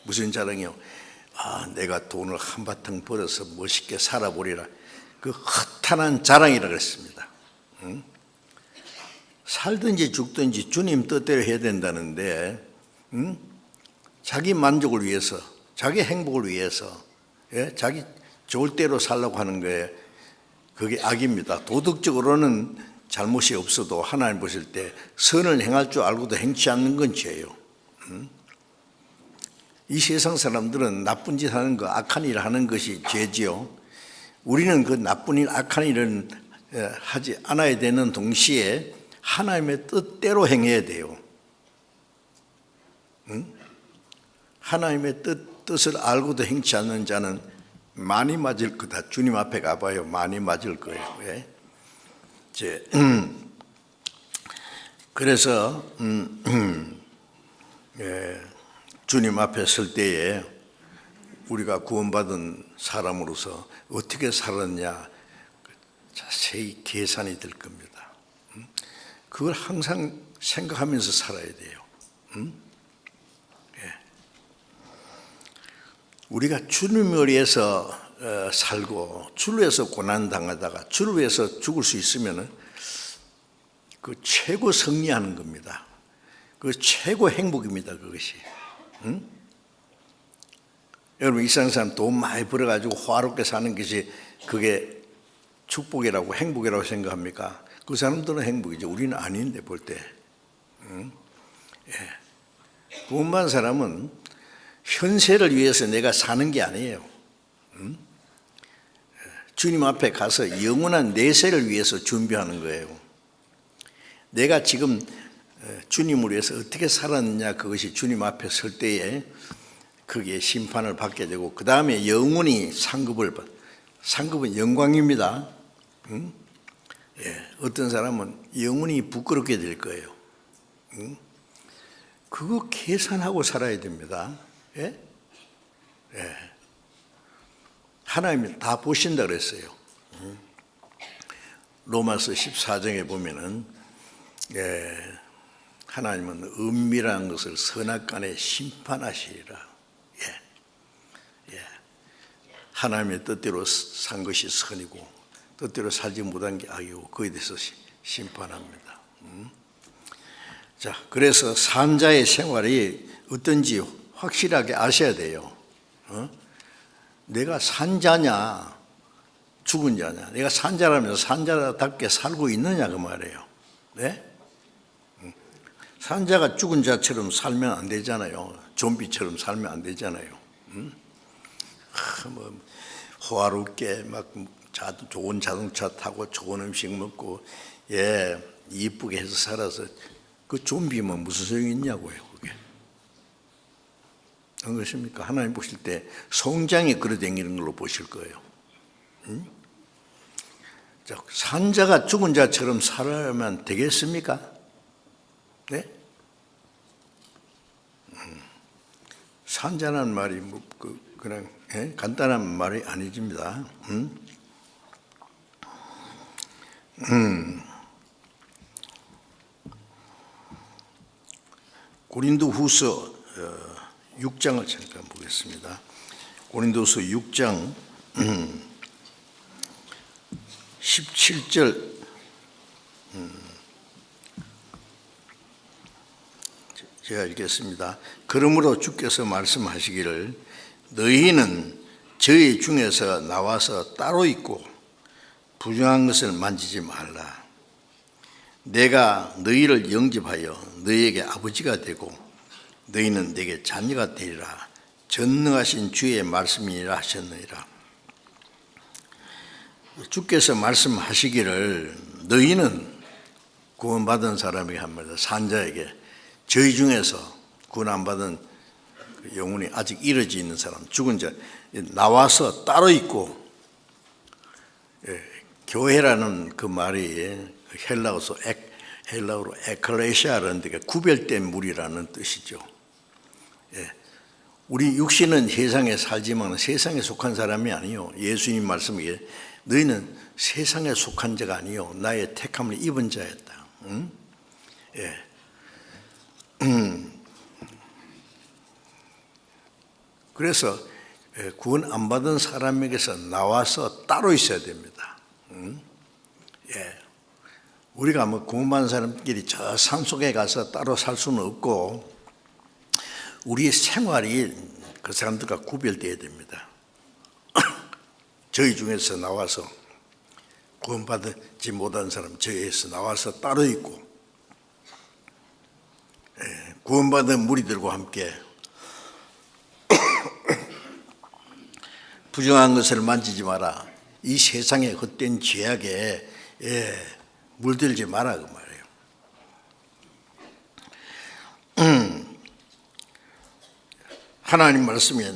무슨 자랑이요? 내가 돈을 한바탕 벌어서 멋있게 살아보리라. 그 허탄한 자랑이라 그랬습니다. 살든지 죽든지 주님 뜻대로 해야 된다는데 자기 만족을 위해서 자기 행복을 위해서 자기 좋을 대로 살려고 하는 거에 그게 악입니다. 도덕적으로는 잘못이 없어도 하나님 보실 때 선을 행할 줄 알고도 행치 않는 건 죄예요. 이 세상 사람들은 나쁜 짓 하는 거, 악한 일 하는 것이 죄지요. 우리는 그 나쁜 일, 악한 일은 하지 않아야 되는 동시에 하나님의 뜻대로 행해야 돼요. 하나님의 뜻을 알고도 행치 않는 자는 많이 맞을 거다. 주님 앞에 가봐요. 많이 맞을 거예요. 왜? 그래서 주님 앞에 설 때에 우리가 구원받은 사람으로서 어떻게 살았냐 자세히 계산이 될 겁니다. 그걸 항상 생각하면서 살아야 돼요. 우리가 주님을 위해서 살고 주를 위해서 고난당하다가 주를 위해서 죽을 수 있으면 그 최고 승리하는 겁니다. 그 최고 행복입니다. 그것이. 여러분, 이 세상 사람 돈 많이 벌어가지고 화롭게 사는 것이 그게 축복이라고 행복이라고 생각합니까? 그 사람들은 행복이죠. 우리는 아닌데 볼 때. 구원받은 사람은 현세를 위해서 내가 사는 게 아니에요. 주님 앞에 가서 영원한 내세를 위해서 준비하는 거예요. 내가 지금 주님을 위해서 어떻게 살았느냐, 그것이 주님 앞에 설 때에 그게 심판을 받게 되고, 그 다음에 영원히 상급은 영광입니다. 어떤 사람은 영원히 부끄럽게 될 거예요. 그거 계산하고 살아야 됩니다. 하나님이 다 보신다 그랬어요. 로마서 14장에 보면은 하나님은 은밀한 것을 선악간에 심판하시리라. 하나님의 뜻대로 산 것이 선이고 뜻대로 살지 못한 게 악이고 그에 대해서 심판합니다. 자, 그래서 산자의 생활이 어떤지 확실하게 아셔야 돼요. 내가 산자냐 죽은 자냐, 내가 산자라면서 산자답게 살고 있느냐 그 말이에요. 네? 산자가 죽은 자처럼 살면 안 되잖아요. 좀비처럼 살면 안 되잖아요. 뭐 호화롭게 막 좋은 자동차 타고 좋은 음식 먹고 이쁘게 해서 살아서 그 좀비면 무슨 소용이 있냐고요. 그게 안 그렇습니까? 하나님 보실 때 송장이 걸어다니는 걸로 보실 거예요. 자, 산자가 죽은 자처럼 살아야만 되겠습니까? 네? 산자라는 말이 그냥 간단한 말이 아니집니다. 고린도후서 6장을 잠깐 보겠습니다. 고린도후서 6장 17절 제가 읽겠습니다. 그러므로 주께서 말씀하시기를 너희는 저희 중에서 나와서 따로 있고 부정한 것을 만지지 말라. 내가 너희를 영접하여 너희에게 아버지가 되고 너희는 내게 자녀가 되리라. 전능하신 주의 말씀이라 하셨느니라. 주께서 말씀하시기를 너희는 구원받은 사람에게 합니다. 산자에게 저희 중에서 구원 안 받은 영혼이 아직 이르지 있는 사람, 죽은 자 나와서 따로 있고, 교회라는 그 말이 헬라어로 에클레시아라는 데가 구별된 무리라는 뜻이죠. 우리 육신은 세상에 살지만 세상에 속한 사람이 아니요. 예수님 말씀에 너희는 세상에 속한 자가 아니요 나의 택함을 입은 자였다. 그래서 구원 안 받은 사람에게서 나와서 따로 있어야 됩니다. 우리가 뭐 구원받은 사람끼리 저 산속에 가서 따로 살 수는 없고 우리의 생활이 그 사람들과 구별되어야 됩니다. 저희 중에서 나와서 구원받지 못한 사람 저희에서 나와서 따로 있고 구원받은 무리들과 함께 부정한 것을 만지지 마라. 이 세상의 헛된 죄악에 물들지 마라 그 말이에요. 하나님 말씀에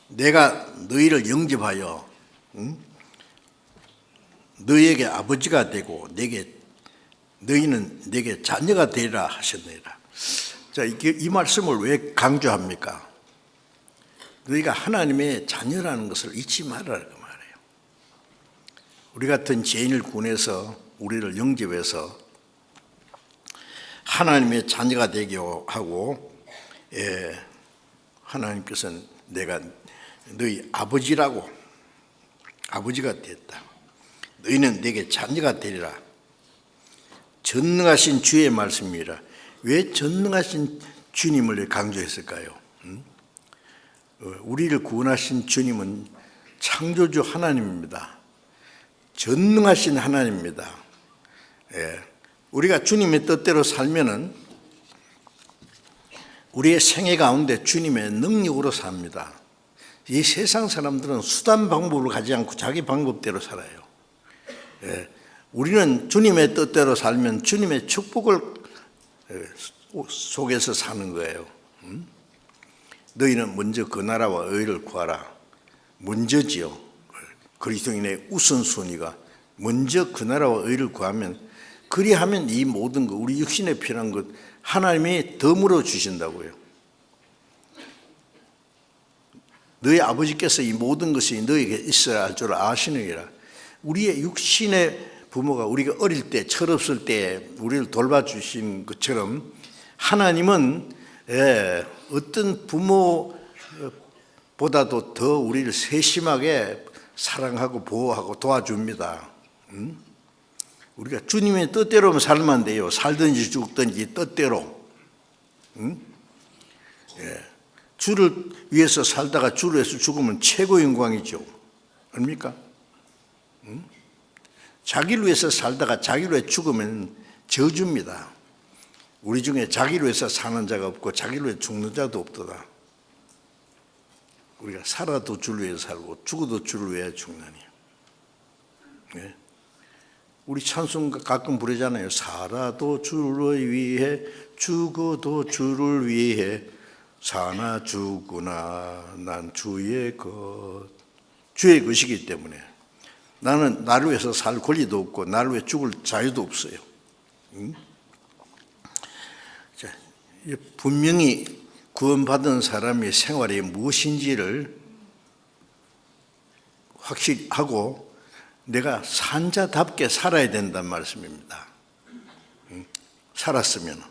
내가 너희를 영접하여 너희에게 아버지가 되고 너희는 내게 자녀가 되리라 하셨느니라. 자, 이 말씀을 왜 강조합니까? 너희가 하나님의 자녀라는 것을 잊지 말아라 그 말이에요. 우리 같은 죄인을 구원해서 우리를 영접해서 하나님의 자녀가 되게 하고 하나님께서는 내가 너희 아버지라고 아버지가 됐다. 너희는 내게 자녀가 되리라. 전능하신 주의 말씀이라. 왜 전능하신 주님을 강조했을까요? 우리를 구원하신 주님은 창조주 하나님입니다. 전능하신 하나님입니다. 우리가 주님의 뜻대로 살면은 우리의 생애 가운데 주님의 능력으로 삽니다. 이 세상 사람들은 수단 방법을 가지 않고 자기 방법대로 살아요. 우리는 주님의 뜻대로 살면 주님의 축복을 속에서 사는 거예요. 너희는 먼저 그 나라와 의를 구하라. 먼저지요. 그리스도인의 우선순위가 먼저 그 나라와 의를 구하면, 그리하면 이 모든 것, 우리 육신에 필요한 것 하나님이 덤으로 주신다고요. 너희 아버지께서 이 모든 것이 너에게 있어야 할 줄 아시느니라. 우리의 육신의 부모가 우리가 어릴 때, 철없을 때 우리를 돌봐주신 것처럼 하나님은 어떤 부모보다도 더 우리를 세심하게 사랑하고 보호하고 도와줍니다. 우리가 주님의 뜻대로만 살면 안 돼요. 살든지 죽든지 뜻대로. 주를 위해서 살다가 주를 위해서 죽으면 최고 영광이죠. 아닙니까? 자기를 위해서 살다가 자기를 위해 죽으면 저주입니다. 우리 중에 자기를 위해서 사는 자가 없고 자기를 위해 죽는 자도 없도다. 우리가 살아도 주를 위해 살고 죽어도 주를 위해 죽나니. 우리 찬송 가끔 부르잖아요. 살아도 주를 위해 죽어도 주를 위해 사나 죽으나 난 주의 것. 주의 것이기 때문에 나는 나를 위해서 살 권리도 없고 나를 위해 죽을 자유도 없어요. 분명히 구원받은 사람의 생활이 무엇인지를 확실히 하고 내가 산자답게 살아야 된다는 말씀입니다. 살았으면.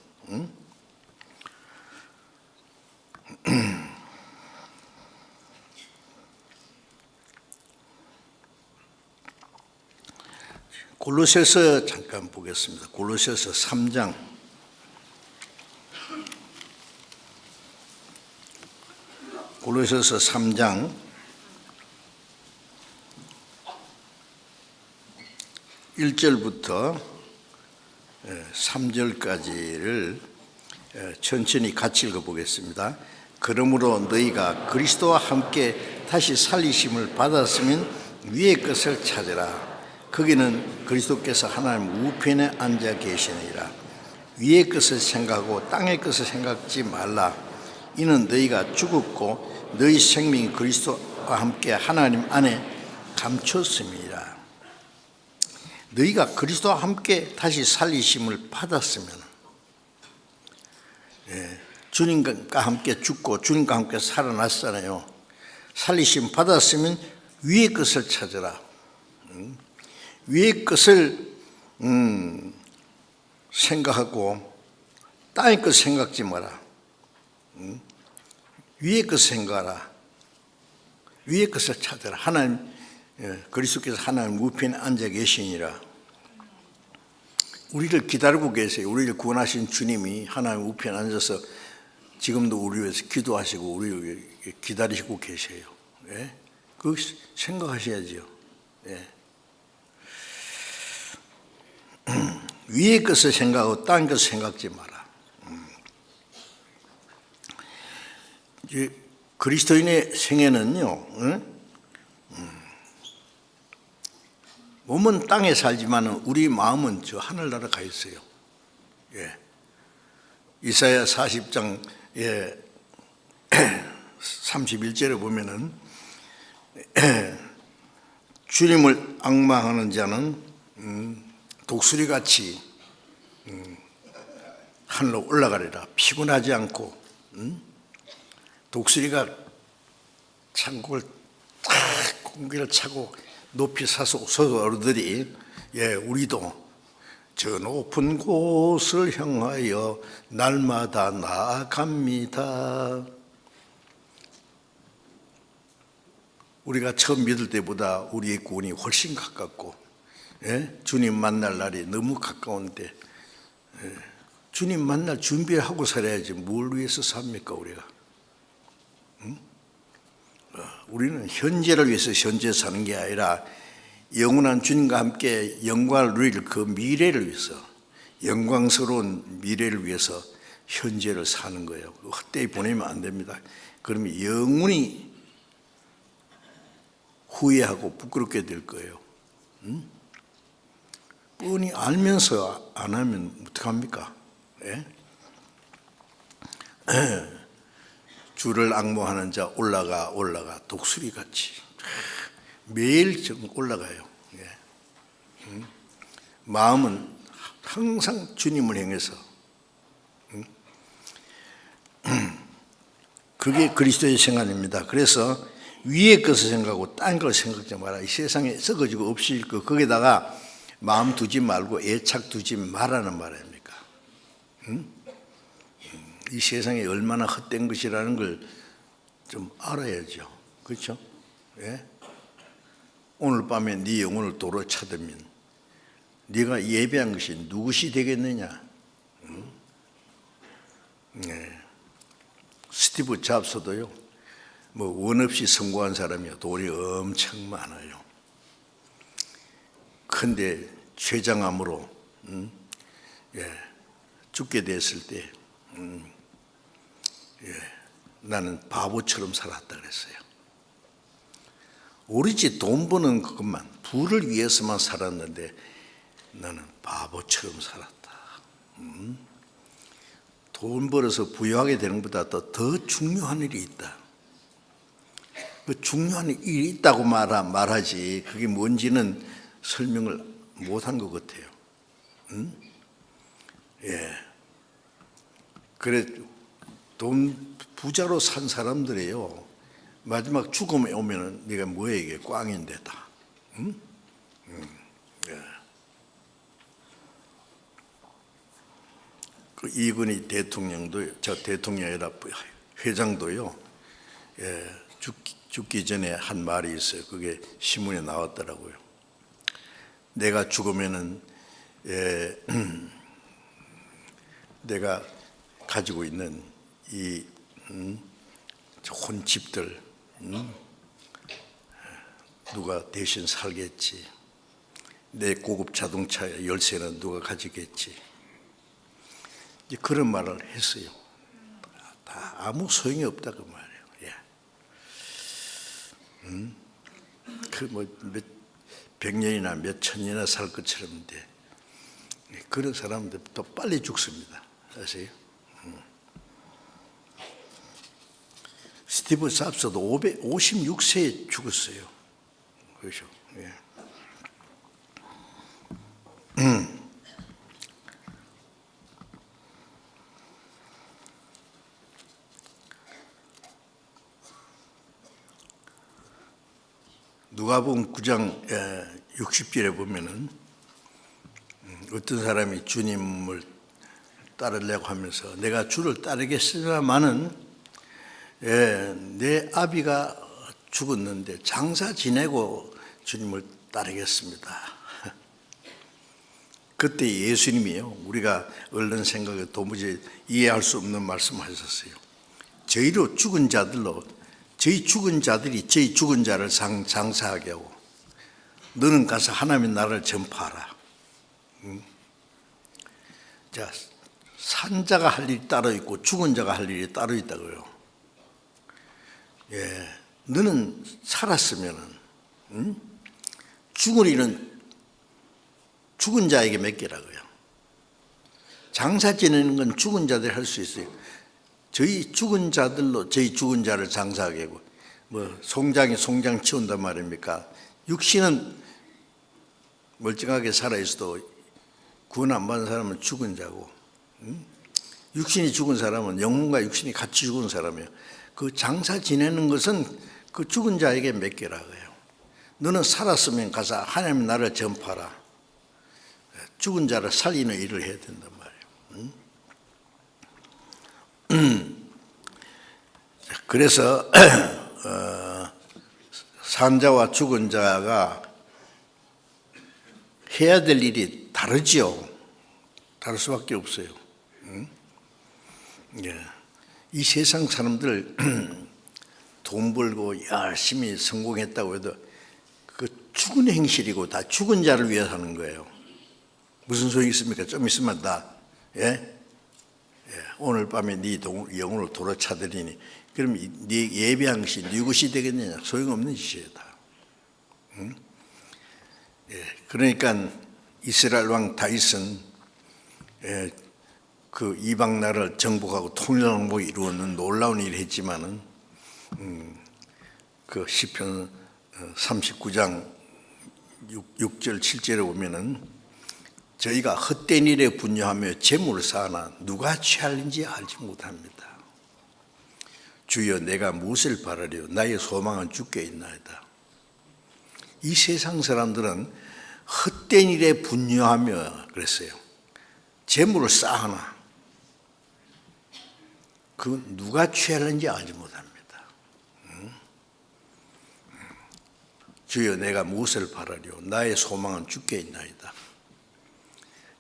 골로새서 잠깐 보겠습니다. 골로새서 3장. 골로새서 3장 1절부터 3절까지를 천천히 같이 읽어보겠습니다. 그러므로 너희가 그리스도와 함께 다시 살리심을 받았으면 위의 것을 찾으라. 거기는 그리스도께서 하나님 우편에 앉아 계시니라. 위의 것을 생각하고 땅의 것을 생각지 말라. 이는 너희가 죽었고 너희 생명이 그리스도와 함께 하나님 안에 감췄음이라. 너희가 그리스도와 함께 다시 살리심을 받았으면, 주님과 함께 죽고 주님과 함께 살아났잖아요. 살리심 받았으면 위의 것을 찾으라. 위의 것을 생각하고 땅의 것을 생각지 마라. 위의 것을 생각하라. 위의 것을 찾으라. 하나님, 그리스도께서 하나님 우편에 앉아 계시니라. 우리를 기다리고 계세요. 우리를 구원하신 주님이 하나님 우편에 앉아서 지금도 우리 위해서 기도하시고 우리를 기다리시고 계세요. 그거 생각하셔야죠. 위의 것을 생각하고 땅의 것을 생각지 마라. 그리스도인의 생애는요, 몸은 땅에 살지만 우리 마음은 저 하늘나라 가 있어요. 이사야 40장 31절에 보면은 주님을 앙망하는 자는 독수리같이 하늘로 올라가리라. 피곤하지 않고. 독수리가 창국을 탁 공기를 차고 높이 서서 어르들이, 우리도 저 높은 곳을 향하여 날마다 나아갑니다. 우리가 처음 믿을 때보다 우리의 구원이 훨씬 가깝고, 주님 만날 날이 너무 가까운데, 주님 만날 준비하고 살아야지 뭘 위해서 삽니까 우리가? 우리는 현재를 위해서 현재 사는 게 아니라 영원한 주님과 함께 영광을 누릴 그 미래를 위해서, 영광스러운 미래를 위해서 현재를 사는 거예요. 헛되이 보내면 안 됩니다. 그러면 영원히 후회하고 부끄럽게 될 거예요. 뻔히 알면서 안 하면 어떡합니까? 예? 주를 앙모하는 자 올라가 독수리같이 매일 올라가요. 예. 마음은 항상 주님을 향해서, 그게 그리스도의 생활입니다. 그래서 위의 것을 생각하고 딴 걸 생각하지 마라. 이 세상에 썩어지고 없을 거, 거기다가 마음 두지 말고 애착 두지 말라는 말 아닙니까? 이 세상이 얼마나 헛된 것이라는 걸 좀 알아야죠. 그렇죠? 예? 오늘 밤에 네 영혼을 도로 찾으면 네가 예배한 것이 누구시 되겠느냐? 네. 스티브 잡스도요, 뭐 원 없이 성공한 사람이요, 돈이 엄청 많아요. 근데 췌장암으로 죽게 됐을 때 나는 바보처럼 살았다 그랬어요. 오로지 돈 버는 것만, 부를 위해서만 살았는데 나는 바보처럼 살았다. 돈 벌어서 부유하게 되는 것보다 더 중요한 일이 있다. 그 중요한 일이 있다고 말하지 그게 뭔지는 설명을 못한 것 같아요. 예. 그래 돈 부자로 산 사람들이에요. 마지막 죽음에 오면은 네가 뭐야 이게 꽝인데 다. 예. 그 이건희 대통령도, 저 대통령이라 회장도요. 예. 죽기 전에 한 말이 있어요. 그게 신문에 나왔더라고요. 내가 죽으면은 내가 가지고 있는 이 좋은 집들 누가 대신 살겠지. 내 고급 자동차 열쇠는 누가 가지겠지. 이제 그런 말을 했어요. 다 아무 소용이 없다 그 말이에요. 예. 그 뭐 몇 100년이나 몇 천년이나 살 것처럼 돼. 그런 사람들 또 빨리 죽습니다. 아세요? 스티브 잡스도 56세에 죽었어요. 그렇죠? 예. 누가복음 9장 60절에 보면은 어떤 사람이 주님을 따르려고 하면서 내가 주를 따르겠으나마는 내 아비가 죽었는데 장사 지내고 주님을 따르겠습니다. 그때 예수님이요, 우리가 얼른 생각해 도무지 이해할 수 없는 말씀하셨어요. 저희로 죽은 자들로, 저희 죽은 자들이 저희 죽은 자를 장사하게 하고 너는 가서 하나님의 나라를 전파하라. 자, 산 자가 할 일이 따로 있고 죽은 자가 할 일이 따로 있다고요. 예, 너는 살았으면은 죽은 일은 죽은 자에게 맡기라고요. 장사 지내는 건 죽은 자들이 할 수 있어요. 저희 죽은 자들로 저희 죽은 자를 장사하게 하고, 뭐 송장 치운단 말입니까? 육신은 멀쩡하게 살아있어도 구원 안 받은 사람은 죽은 자고, 육신이 죽은 사람은 영혼과 육신이 같이 죽은 사람이에요. 그 장사 지내는 것은 그 죽은 자에게 맡기라고요. 너는 살았으면 가서 하나님 나라를 전파하라. 죽은 자를 살리는 일을 해야 된단 말이에요. 그래서 산자와 죽은 자가 해야 될 일이 다르지요. 다를 수밖에 없어요. 예. 이 세상 사람들 돈 벌고 열심히 성공했다고 해도 그 죽은 행실이고 다 죽은 자를 위해 사는 거예요. 무슨 소용이 있습니까? 좀 있으면 다 오늘 밤에 네 영혼을 도로 차들이니 그럼 네 예배한 것이 네 것이 되겠느냐? 소용없는 짓이에요 다. 응? 그러니까 이스라엘 왕 다윗은 그 이방 나라를 정복하고 통일왕국을 이루었는 놀라운 일을 했지만은 그 시편 39장 6절 7절에 보면은 저희가 헛된 일에 분노하며 재물을 쌓아나 누가 취할는지 알지 못합니다. 주여 내가 무엇을 바라려 나의 소망은 주께 있나이다. 이 세상 사람들은 헛된 일에 분노하며 그랬어요. 재물을 쌓아나 그 누가 취할는지 알지 못합니다. 주여 내가 무엇을 바라려 나의 소망은 주께 있나이다.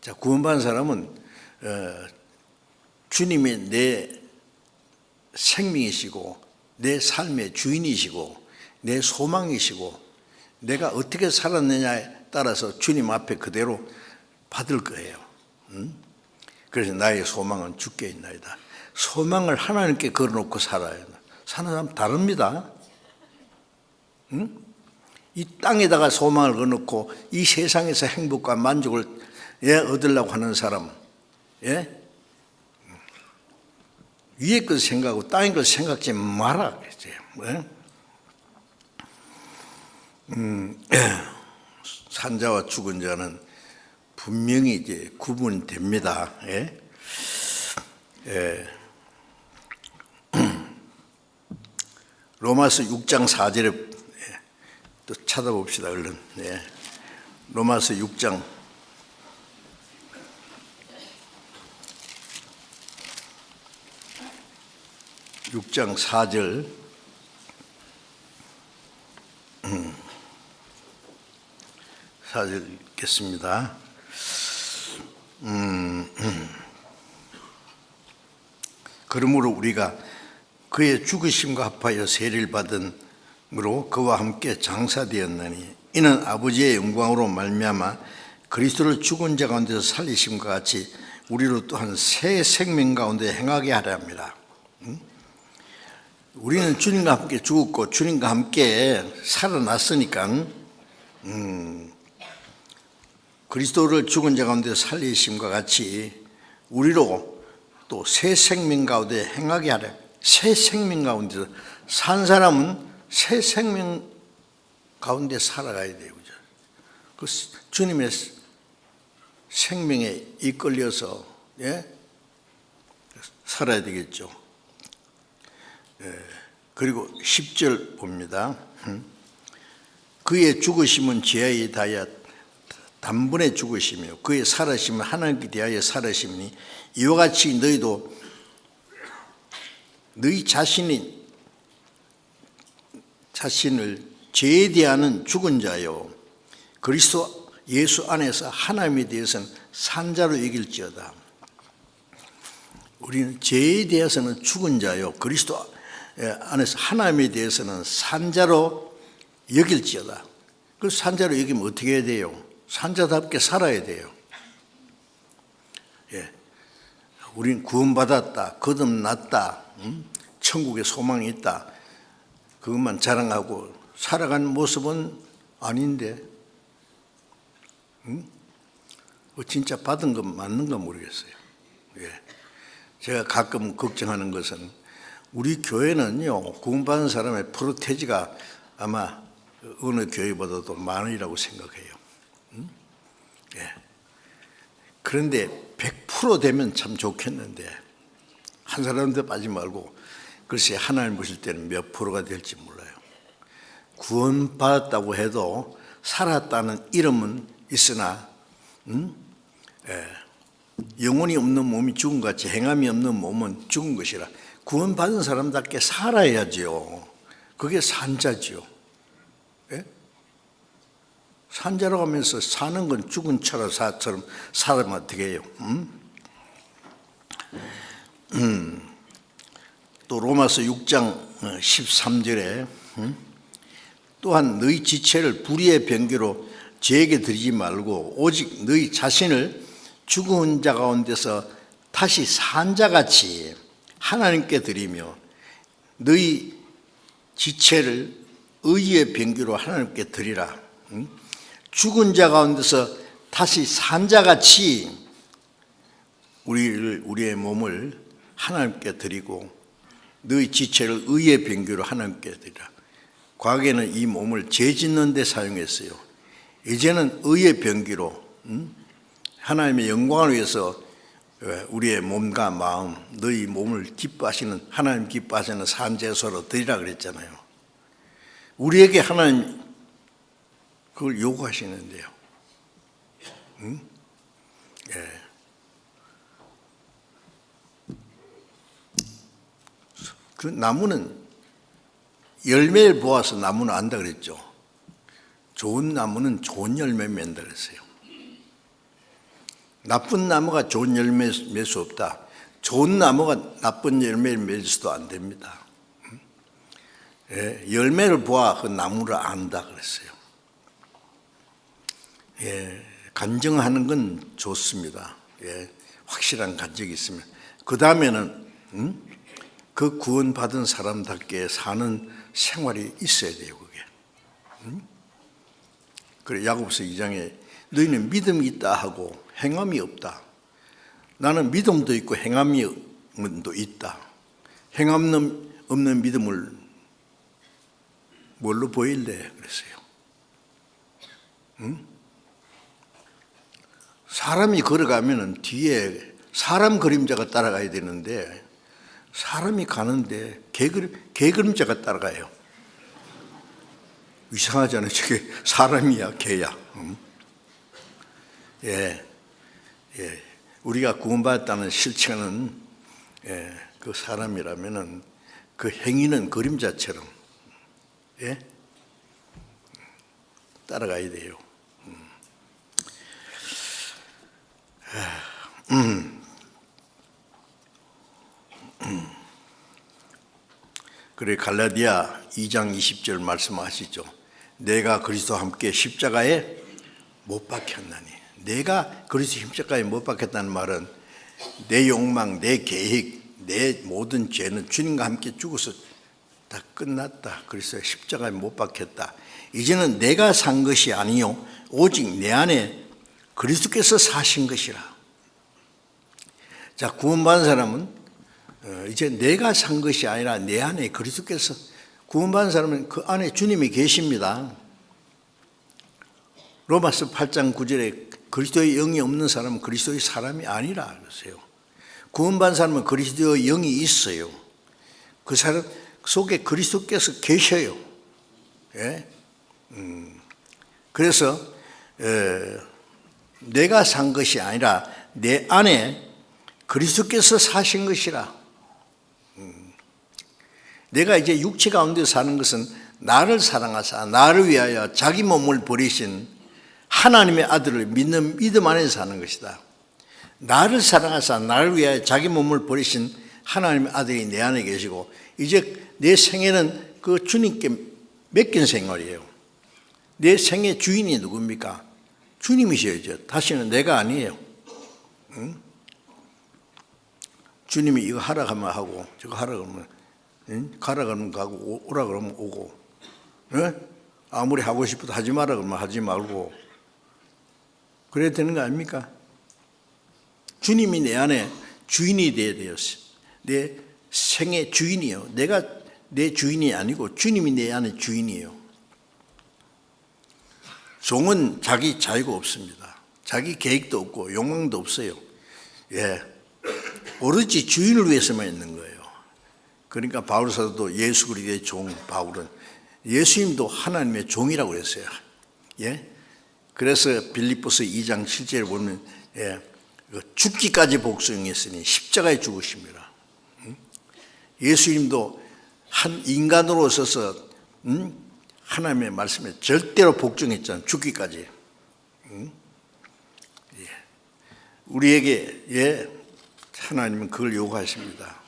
자, 구원받은 사람은 주님이 내 생명이시고 내 삶의 주인이시고 내 소망이시고 내가 어떻게 살았느냐에 따라서 주님 앞에 그대로 받을 거예요. 그래서 나의 소망은 주께 있나이다. 소망을 하나님께 걸어놓고 살아야 사는 사람 다릅니다. 이 땅에다가 소망을 걸어놓고 이 세상에서 행복과 만족을 얻으려고 하는 사람, 위에 것을 생각하고 땅의 것을 생각지 마라 그랬어요. 산자와 죽은 자는 분명히 이제 구분됩니다. 로마서 6장 4절에 또 찾아봅시다 얼른. 로마서 6장 4절 4절 읽겠습니다. 그러므로 우리가 그의 죽으심과 합하여 세례를 받은으로 그와 함께 장사되었나니 이는 아버지의 영광으로 말미암아 그리스도를 죽은 자 가운데서 살리심과 같이 우리로 또한 새 생명 가운데 행하게 하려 합니다. 우리는 주님과 함께 죽었고 주님과 함께 살아났으니까 그리스도를 죽은 자 가운데 살리심과 같이 우리로 또 새 생명 가운데 행하게 하래. 새 생명 가운데서 산 사람은 새 생명 가운데 살아가야 돼요. 그죠? 그 주님의 생명에 이끌려서 살아야 되겠죠. 그리고 10절 봅니다. 그의 죽으심은 죄에 대하여 단번에 죽으시며 그의 살아심은 하나님께 대하여 살아심이니 이와 같이 너희도 너희 자신을 죄에 대하는 죽은 자요 그리스도 예수 안에서 하나님에 대해서는 산 자로 여길지어다. 우리는 죄에 대해서는 죽은 자요 그리스도 안에서 하나님에 대해서는 산 자로 여길지어다. 그 산자로 여기면 어떻게 해야 돼요? 산자답게 살아야 돼요. 우린 구원받았다, 거듭났다, 천국에 소망이 있다, 그것만 자랑하고 살아가는 모습은 아닌데, 진짜 받은 건 맞는가 모르겠어요. 제가 가끔 걱정하는 것은 우리 교회는요, 구원받은 사람의 프로테지가 아마 어느 교회보다도 많으리라고 생각해요. 그런데 100% 되면 참 좋겠는데 한 사람도 빠지지 말고 글쎄 하나님 보실 때는 몇 프로가 될지 몰라요. 구원받았다고 해도 살았다는 이름은 있으나 영혼이 없는 몸이 죽은 것 같이 행함이 없는 몸은 죽은 것이라 구원받은 사람답게 살아야지요. 그게 산자지요. 산자라고 하면서 사는 건 죽은 처럼 살면 어떻게 해요? 또 로마서 6장 13절에 또한 너희 지체를 불의의 병기로 죄에게 드리지 말고 오직 너희 자신을 죽은 자 가운데서 다시 산 자같이 하나님께 드리며 너희 지체를 의의 병기로 하나님께 드리라. 죽은 자 가운데서 다시 산 자같이 우리의 몸을 하나님께 드리고 너희 지체를 의의 병기로 하나님께 드리라. 과거에는 이 몸을 죄 짓는 데 사용했어요. 이제는 의의 병기로 하나님의 영광을 위해서 우리의 몸과 마음, 너희 몸을 기뻐하시는, 하나님 기뻐하시는 산제소로 드리라 그랬잖아요. 우리에게 하나님 그걸 요구하시는데요. 예. 그 나무는 열매를 보아서 나무는 안다 그랬죠. 좋은 나무는 좋은 열매 맺는다 그랬어요. 나쁜 나무가 좋은 열매 맺을 수 없다. 좋은 나무가 나쁜 열매를 맺을 수도 안 됩니다. 예, 열매를 보아 그 나무를 안다 그랬어요. 예, 간증하는 건 좋습니다. 예, 확실한 간증이 있으면 그 다음에는 그 구원받은 사람답게 사는 생활이 있어야 돼요. 그게. 그래 야고보서 2장에 너희는 믿음이 있다 하고 행함이 없다. 나는 믿음도 있고 행함이 있다. 행함 없는 믿음을 뭘로 보일래? 그랬어요. 사람이 걸어가면은 뒤에 사람 그림자가 따라가야 되는데 사람이 가는데 개 그림자가 따라가요. 이상하잖아요. 저게 사람이야 개야. 예, 우리가 구원받았다는 실체는 그 사람이라면은 그 행위는 그림자처럼 따라가야 돼요. 그래 갈라디아 2장 20절 말씀하시죠. 내가 그리스도와 함께 십자가에 못 박혔나니. 내가 그리스도 십자가에 못 박혔다는 말은 내 욕망, 내 계획, 내 모든 죄는 주님과 함께 죽어서 다 끝났다. 그리스도의 십자가에 못 박혔다. 이제는 내가 산 것이 아니요 오직 내 안에 그리스도께서 사신 것이라. 자, 구원받은 사람은 이제 내가 산 것이 아니라 내 안에 그리스도께서, 구원받은 사람은 그 안에 주님이 계십니다. 로마서 8장 9절에 그리스도의 영이 없는 사람은 그리스도의 사람이 아니라 그러세요. 구원받은 사람은 그리스도의 영이 있어요. 그 사람 속에 그리스도께서 계셔요. 예? 그래서 내가 산 것이 아니라 내 안에 그리스도께서 사신 것이라. 내가 이제 육체 가운데 사는 것은 나를 사랑하사 나를 위하여 자기 몸을 버리신 하나님의 아들을 믿는 믿음 안에서 사는 것이다. 나를 사랑하사 나를 위하여 자기 몸을 버리신 하나님의 아들이 내 안에 계시고 이제 내 생애는 그 주님께 맡긴 생활이에요. 내 생애 주인이 누굽니까? 주님이셔야죠. 다시는 내가 아니에요. 응? 주님이 이거 하라 하면 하고 저거 하라 그러면 가라 그러면 가고 오라 그러면 오고 아무리 하고 싶어도 하지 마라 그러면 하지 말고 그래야 되는 거 아닙니까? 주님이 내 안에 주인이 되어야 돼요. 내 생의 주인이요. 내가 내 주인이 아니고 주님이 내 안에 주인이에요. 종은 자기 자유가 없습니다. 자기 계획도 없고 욕망도 없어요. 예, 오로지 주인을 위해서만 있는 거예요. 그러니까 바울 사도도 예수 그리스도의 종 바울은 예수님도 하나님의 종이라고 그랬어요. 예? 그래서 빌립보서 2장 7절에 보면 죽기까지 복종했으니 십자가에 죽으십니다. 예수님도 한 인간으로 서서 하나님의 말씀에 절대로 복종했잖아요. 죽기까지. 우리에게 하나님은 그걸 요구하십니다.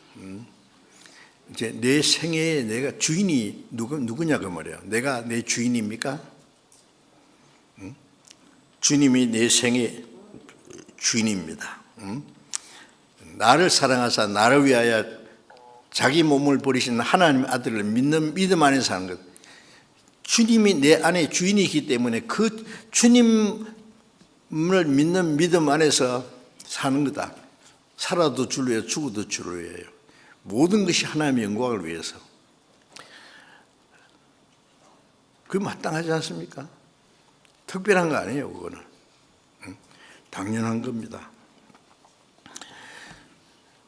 이제 내 생애에 내가 주인이 누구냐 그 말이에요. 내가 내 주인입니까? 주님이 내 생애 주인입니다. 나를 사랑하사 나를 위하여 자기 몸을 버리신 하나님의 아들을 믿는 믿음 안에 사는 것. 주님이 내 안에 주인이기 때문에 그 주님을 믿는 믿음 안에서 사는 거다. 살아도 주를 위하여 죽어도 주를 위하여. 모든 것이 하나님의 영광을 위해서. 그게 마땅하지 않습니까? 특별한 거 아니에요, 그거는. 당연한 겁니다.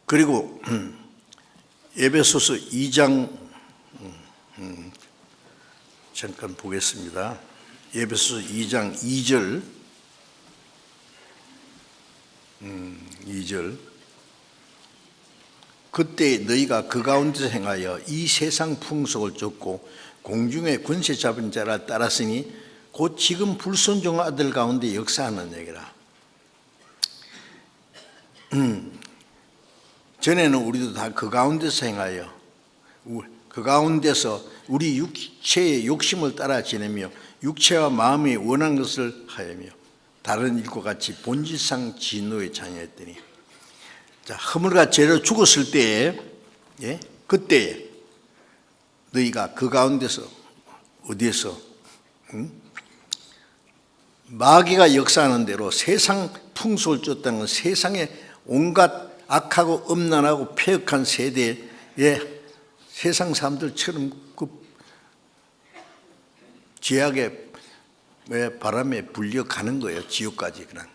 그리고 에베소서 2장 잠깐 보겠습니다. 에베소서 2장 2절 2절 그때 너희가 그 가운데서 행하여 이 세상 풍속을 쫓고 공중의 권세 잡은 자를 따랐으니 곧 지금 불순종한 아들 가운데 역사하는 얘기라. 전에는 우리도 다 그 가운데서 행하여 그 가운데서 우리 육체의 욕심을 따라 지내며 육체와 마음이 원한 것을 하여며 다른 일과 같이 본질상 진노의 자녀였더니 자, 허물과 죄로 죽었을 때에 그때 너희가 그 가운데서 어디에서 마귀가 역사하는 대로 세상 풍속을 쫓다는 건 세상의 온갖 악하고 음란하고 폐역한 세대에 세상 사람들처럼 그 죄악의 바람에 불려가는 거예요. 지옥까지 그냥.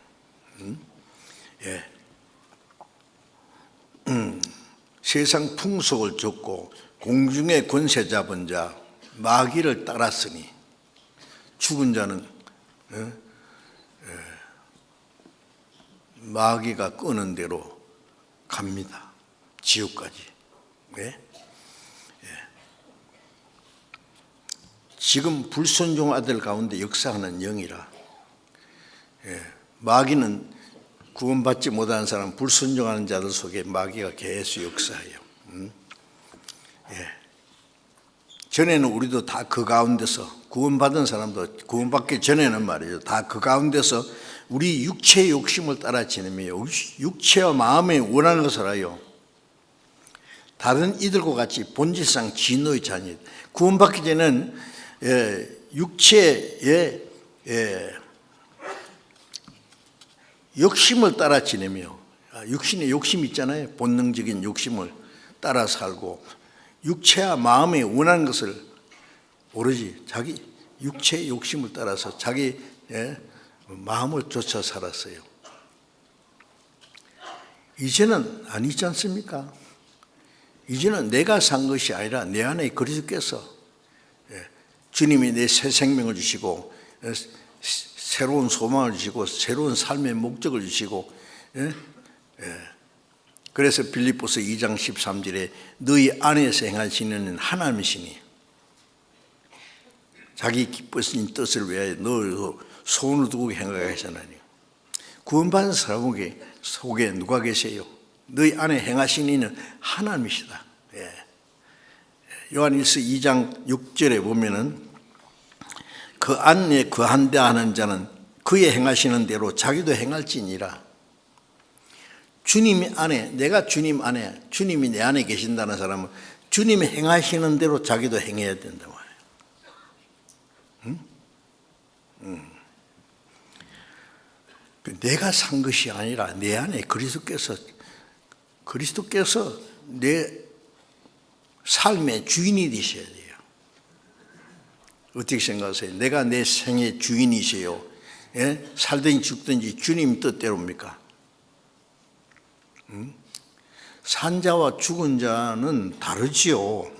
세상 풍속을 쫓고 공중의 권세 잡은 자 마귀를 따랐으니 죽은 자는 마귀가 끄는 대로 갑니다. 지옥까지. 지금 불순종 아들 가운데 역사하는 영이라. 마귀는 구원받지 못하는 사람, 불순종하는 자들 속에 마귀가 계속 역사해요. 전에는 우리도 다 그 가운데서 구원받은 사람도 구원받기 전에는 말이죠. 다 그 가운데서 우리 육체의 욕심을 따라 지내며 육체와 마음에 원하는 것을 하여 다른 이들과 같이 본질상 진노의 자녀. 구원받기 전에는 육체의 욕심을 따라 지내며 육신의 욕심 있잖아요. 본능적인 욕심을 따라 살고 육체와 마음에 원하는 것을 오로지 자기 육체의 욕심을 따라서 자기 마음을 쫓아 살았어요. 이제는 아니지 않습니까? 이제는 내가 산 것이 아니라 내 안에 그리스도께서 주님이 내 새 생명을 주시고 새로운 소망을 주시고 새로운 삶의 목적을 주시고 그래서 빌립보서 2장 13절에 너희 안에서 행하시는 하나님이시니 자기 기쁘신 뜻을 위하여 너희 소원을 두고 행하게 하시나니 구원받은 사람 속에 누가 계세요? 너희 안에 행하시는 이는 하나님이시다. 요한일서 2장 6절에 보면은 그 안에 거한다 하는 자는 그의 행하시는 대로 자기도 행할지니라. 주님이 안에, 내가 주님 안에, 주님이 내 안에 계신다는 사람은 주님이 행하시는 대로 자기도 행해야 된다 말이에요. 내가 산 것이 아니라 내 안에 그리스도께서 내 삶의 주인이 되셔야 돼요. 어떻게 생각하세요? 내가 내 생의 주인이세요. 살든지 죽든지 주님 뜻대로입니까? 산 자와 죽은 자는 다르지요.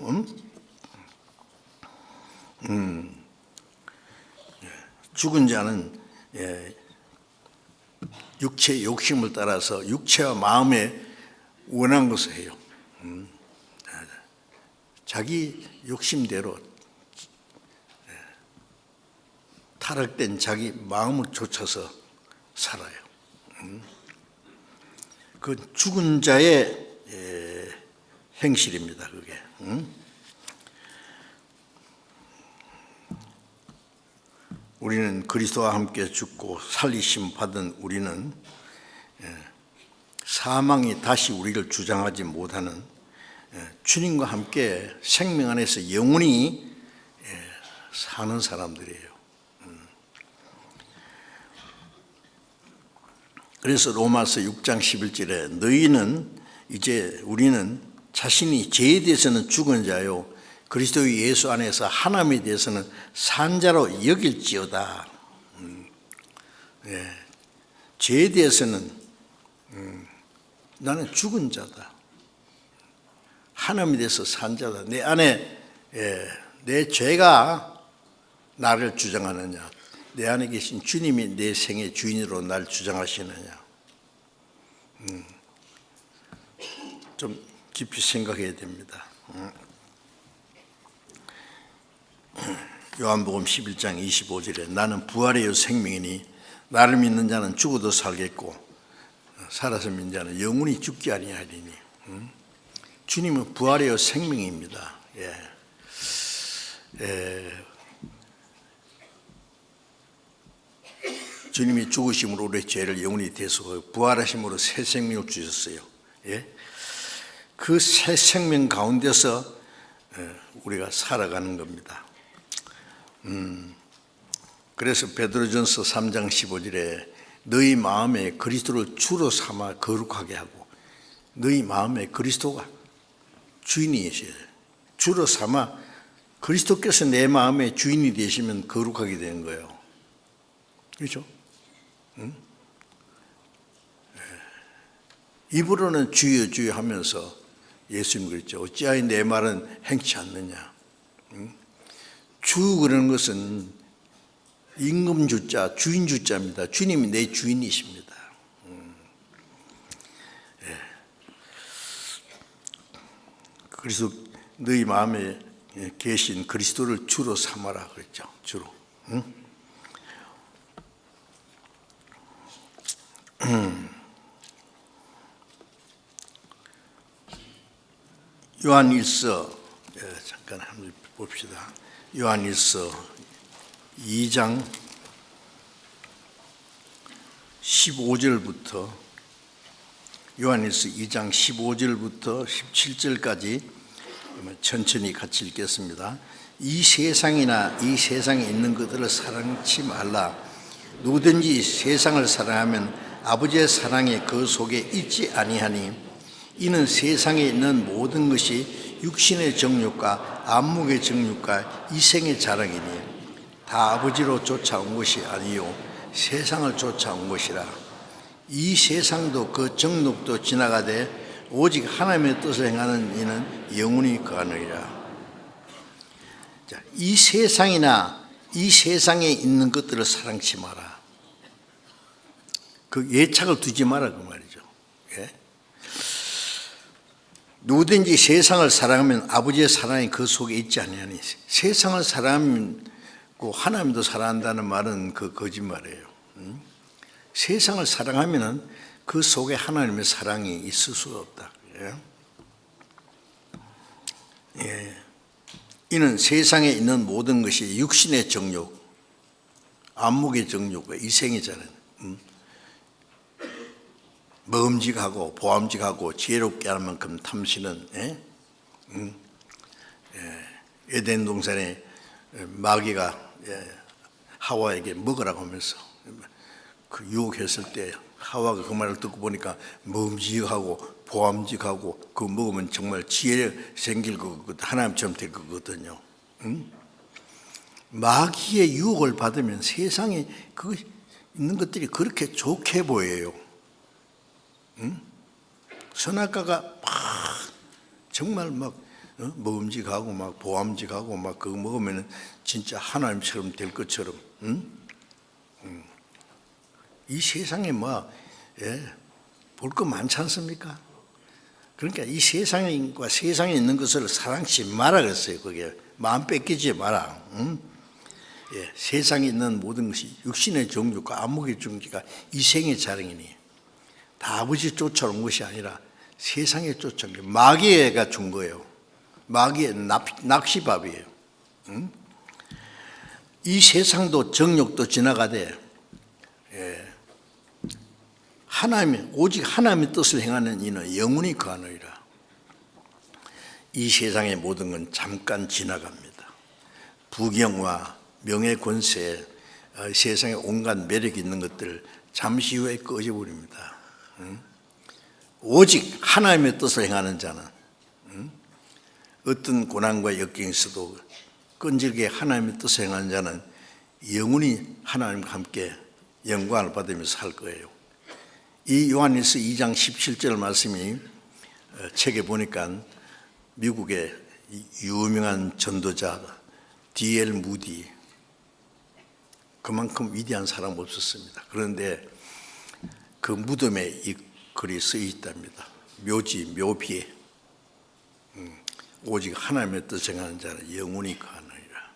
죽은 자는 육체의 욕심을 따라서 육체와 마음에 원한 것을 해요. 자기 욕심대로 타락된 자기 마음을 쫓아서 살아요. 그 죽은 자의 행실입니다. 그게. 우리는 그리스도와 함께 죽고 살리심 받은 우리는 사망이 다시 우리를 주장하지 못하는 주님과 함께 생명 안에서 영원히 사는 사람들이에요. 그래서 로마서 6장 11절에 너희는 이제 우리는 자신이 죄에 대해서는 죽은 자요 그리스도 예수 안에서 하나님에 대해서는 산 자로 여길지어다. 죄에 대해서는 나는 죽은 자다. 하나님에 대해서 산 자다. 내 안에 내 죄가 나를 주장하느냐, 내 안에 계신 주님이 내 생의 주인으로 날 주장하시느냐. 좀 깊이 생각해야 됩니다. 요한복음 11장 25절에 나는 부활이요 생명이니 나를 믿는 자는 죽어도 살겠고 살아서 믿는 자는 영원히 죽지 아니하리니. 주님은 부활이요 생명입니다. 주님이 죽으심으로 우리의 죄를 영원히 대속하고 부활하심으로 새 생명을 주셨어요. 그 새 생명 가운데서 우리가 살아가는 겁니다. 그래서 베드로전서 3장 15절에 너희 마음에 그리스도를 주로 삼아 거룩하게 하고, 너희 마음에 그리스도가 주인이셔야 돼요. 주로 삼아 그리스도께서 내 마음의 주인이 되시면 거룩하게 되는 거예요. 그렇죠? 입으로는 주여 주여 하면서 예수님 그랬죠. 어찌하여 내 말은 행치 않느냐. 주 그러는 것은 임금주자, 주인주자입니다. 주님이 내 주인이십니다. 그래서 너희 마음에 계신 그리스도를 주로 삼아라 그랬죠. 주로. 요한일서 잠깐 한번 봅시다. 요한일서 2장 15절부터 요한일서 2장 15절부터 17절까지 천천히 같이 읽겠습니다. 이 세상이나 이 세상에 있는 것들을 사랑치 말라. 누구든지 세상을 사랑하면 아버지의 사랑이 그 속에 있지 아니하니 이는 세상에 있는 모든 것이 육신의 정욕과 안목의 정욕과 이생의 자랑이니 다 아버지로 쫓아온 것이 아니요 세상을 쫓아온 것이라. 이 세상도 그 정욕도 지나가되 오직 하나님의 뜻을 행하는 이는 영원히 거하느니라. 이 세상이나 이 세상에 있는 것들을 사랑치 마라. 그 예착을 두지 마라 그 말이죠. 누구든지 세상을 사랑하면 아버지의 사랑이 그 속에 있지 아니하니. 세상을 사랑하면 하나님도 사랑한다는 말은 그 거짓말이에요. 세상을 사랑하면 그 속에 하나님의 사랑이 있을 수가 없다. 이는 세상에 있는 모든 것이 육신의 정욕, 안목의 정욕과 이생의 자랑, 먹음직하고 보암직하고 지혜롭게 하는 만큼 탐시는 에덴 동산에 마귀가 하와에게 먹으라고 하면서 그 유혹했을 때 하와가 그 말을 듣고 보니까 먹음직하고 보암직하고 그거 먹으면 정말 지혜 생길 거거든, 하나님처럼 될 거거든요. 마귀의 유혹을 받으면 세상에 그 있는 것들이 그렇게 좋게 보여요. 선악과가 막 정말 막 먹음직하고 막 보암직하고 막 그거 먹으면 진짜 하나님처럼 될 것처럼. 이 세상에 볼 거 많지 않습니까? 그러니까 이 세상과 세상에 있는 것을 사랑치 마라 그랬어요. 그게 마음 뺏기지 마라. 세상에 있는 모든 것이 육신의 정욕과 안목의 정욕과 이생의 자랑이니 다 아버지 쫓아온 것이 아니라 세상에 쫓아온 게 마귀가 준 거예요. 마귀의 낚시밥이에요. 이 세상도 정욕도 지나가되 오직 하나님의 뜻을 행하는 이는 영원히 거하느니라. 이 세상의 모든 건 잠깐 지나갑니다. 부경과 명예 권세, 세상에 온갖 매력이 있는 것들 잠시 후에 꺼져버립니다. 오직 하나님의 뜻을 행하는 자는 어떤 고난과 역경에서도 끈질기게 하나님의 뜻을 행하는 자는 영원히 하나님과 함께 영광을 받으면서 살 거예요. 이 요한일서 2장 17절 말씀이 책에 보니까 미국의 유명한 전도자 D.L. 무디, 그만큼 위대한 사람 없었습니다. 그런데 그 무덤에 이 글이 쓰여 있답니다. 묘비에 오직 하나님의 뜻을 행하는 자는 영원히 거하느니라.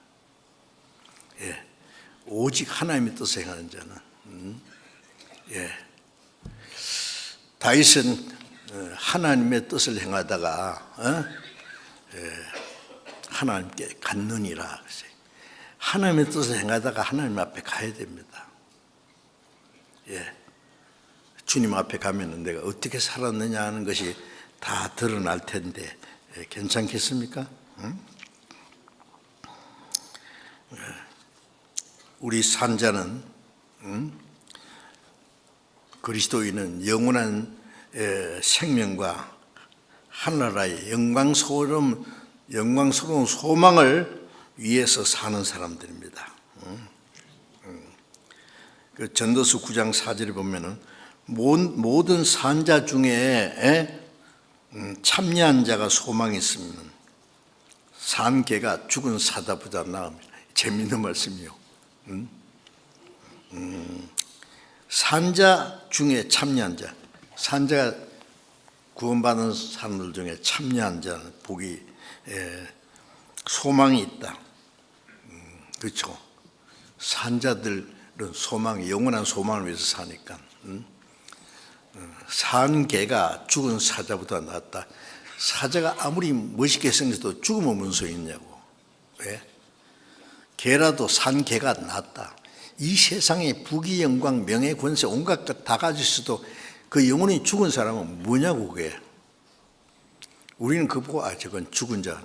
오직 하나님의 뜻을 행하는 자는 다윗은 하나님의 뜻을 행하다가 하나님께 갔느니라. 하나님의 뜻을 행하다가 하나님 앞에 가야 됩니다. 주님 앞에 가면은 내가 어떻게 살았느냐 하는 것이 다 드러날 텐데 괜찮겠습니까? 우리 산자는 그리스도인은 영원한 생명과 하늘나라의 영광스러운 소망을 위해서 사는 사람들입니다. 그 전도서 9장 4절에 보면은 모든 산자 중에 참여한 자가 소망이 있으면 산개가 죽은 사자보다 나읍니다. 재미있는 말씀이요. 산자 중에 참여한 자, 산자가 구원받은 사람들 중에 참여한 자는 복이 소망이 있다. 그렇죠. 산자들은 소망이 영원한 소망을 위해서 사니까. 산개가 죽은 사자보다 낫다. 사자가 아무리 멋있게 생겨도 죽으면 무슨 소용이 있냐고. 왜? 개라도 산개가 낫다. 이 세상에 부귀 영광 명예 권세 온갖 것 다 가졌어도 그 영혼이 죽은 사람은 뭐냐고. 그게 우리는 그거 보고 저건 죽은 자,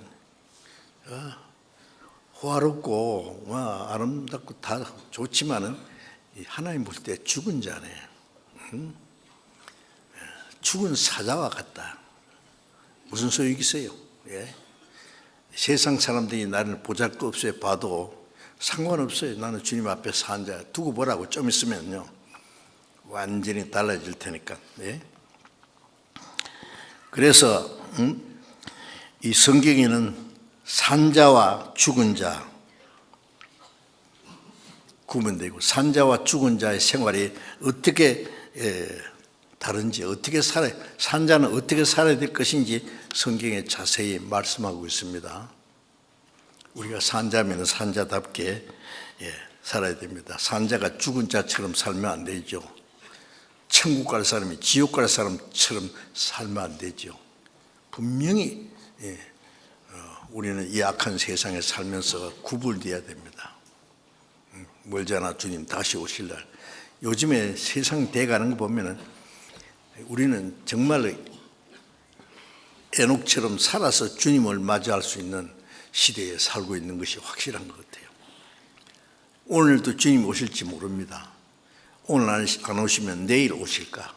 호화롭고 아름답고 다 좋지만은 하나님 볼 때 죽은 자네. 죽은 사자와 같다. 무슨 소용이 있어요? 세상 사람들이 나를 보잘것없이 봐도 상관없어요. 나는 주님 앞에 산 자. 두고 보라고. 좀 있으면요 완전히 달라질 테니까. 그래서 이 성경에는 산자와 죽은 자 구분되고, 산자와 죽은 자의 생활이 어떻게 다른지, 어떻게 산자는 어떻게 살아야 될 것인지 성경에 자세히 말씀하고 있습니다. 우리가 산자면 산자답게 살아야 됩니다. 산자가 죽은 자처럼 살면 안 되죠. 천국 갈 사람이 지옥 갈 사람처럼 살면 안 되죠. 분명히 우리는 이 악한 세상에 살면서 구분되어야 됩니다. 멀잖아 주님 다시 오실 날. 요즘에 세상 돼가는 거 보면은 우리는 정말 에녹처럼 살아서 주님을 맞이할 수 있는 시대에 살고 있는 것이 확실한 것 같아요. 오늘도 주님 오실지 모릅니다. 오늘 안 오시면 내일 오실까?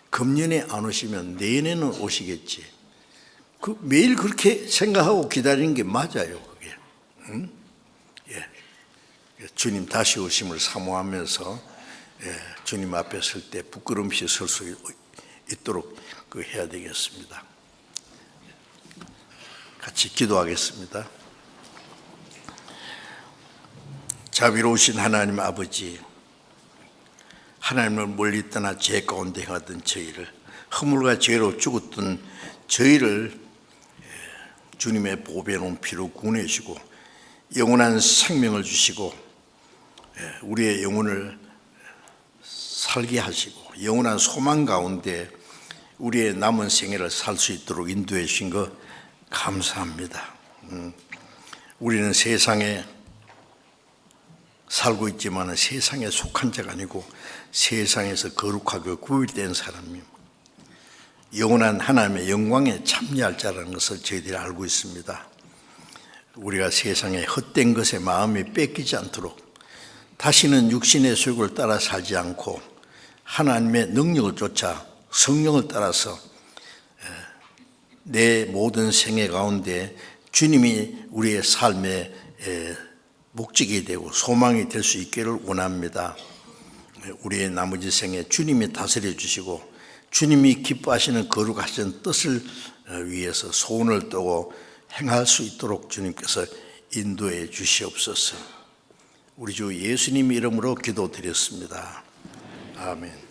금년에 안 오시면 내년에는 오시겠지. 매일 그렇게 생각하고 기다리는 게 맞아요. 그게. 주님 다시 오심을 사모하면서 주님 앞에 설 때 부끄럼 없이 설 수 있도록 해야 되겠습니다. 같이 기도하겠습니다. 자비로우신 하나님 아버지, 하나님을 멀리 떠나 죄 가운데 행하던 저희를, 허물과 죄로 죽었던 저희를 주님의 보배로운 피로 구원해주시고 영원한 생명을 주시고 우리의 영혼을 살게 하시고 영원한 소망 가운데 우리의 남은 생애를 살 수 있도록 인도해 주신 것 감사합니다. 우리는 세상에 살고 있지만 세상에 속한 자가 아니고 세상에서 거룩하게 구별된 사람입니다. 영원한 하나님의 영광에 참여할 자라는 것을 저희들이 알고 있습니다. 우리가 세상에 헛된 것에 마음이 뺏기지 않도록 다시는 육신의 소욕을 따라 살지 않고 하나님의 능력을 쫓아 성령을 따라서 내 모든 생애 가운데 주님이 우리의 삶의 목적이 되고 소망이 될 수 있기를 원합니다. 우리의 나머지 생에 주님이 다스려 주시고 주님이 기뻐하시는 거룩하신 뜻을 위해서 소원을 뜨고 행할 수 있도록 주님께서 인도해 주시옵소서. 우리 주 예수님 이름으로 기도드렸습니다. 아멘.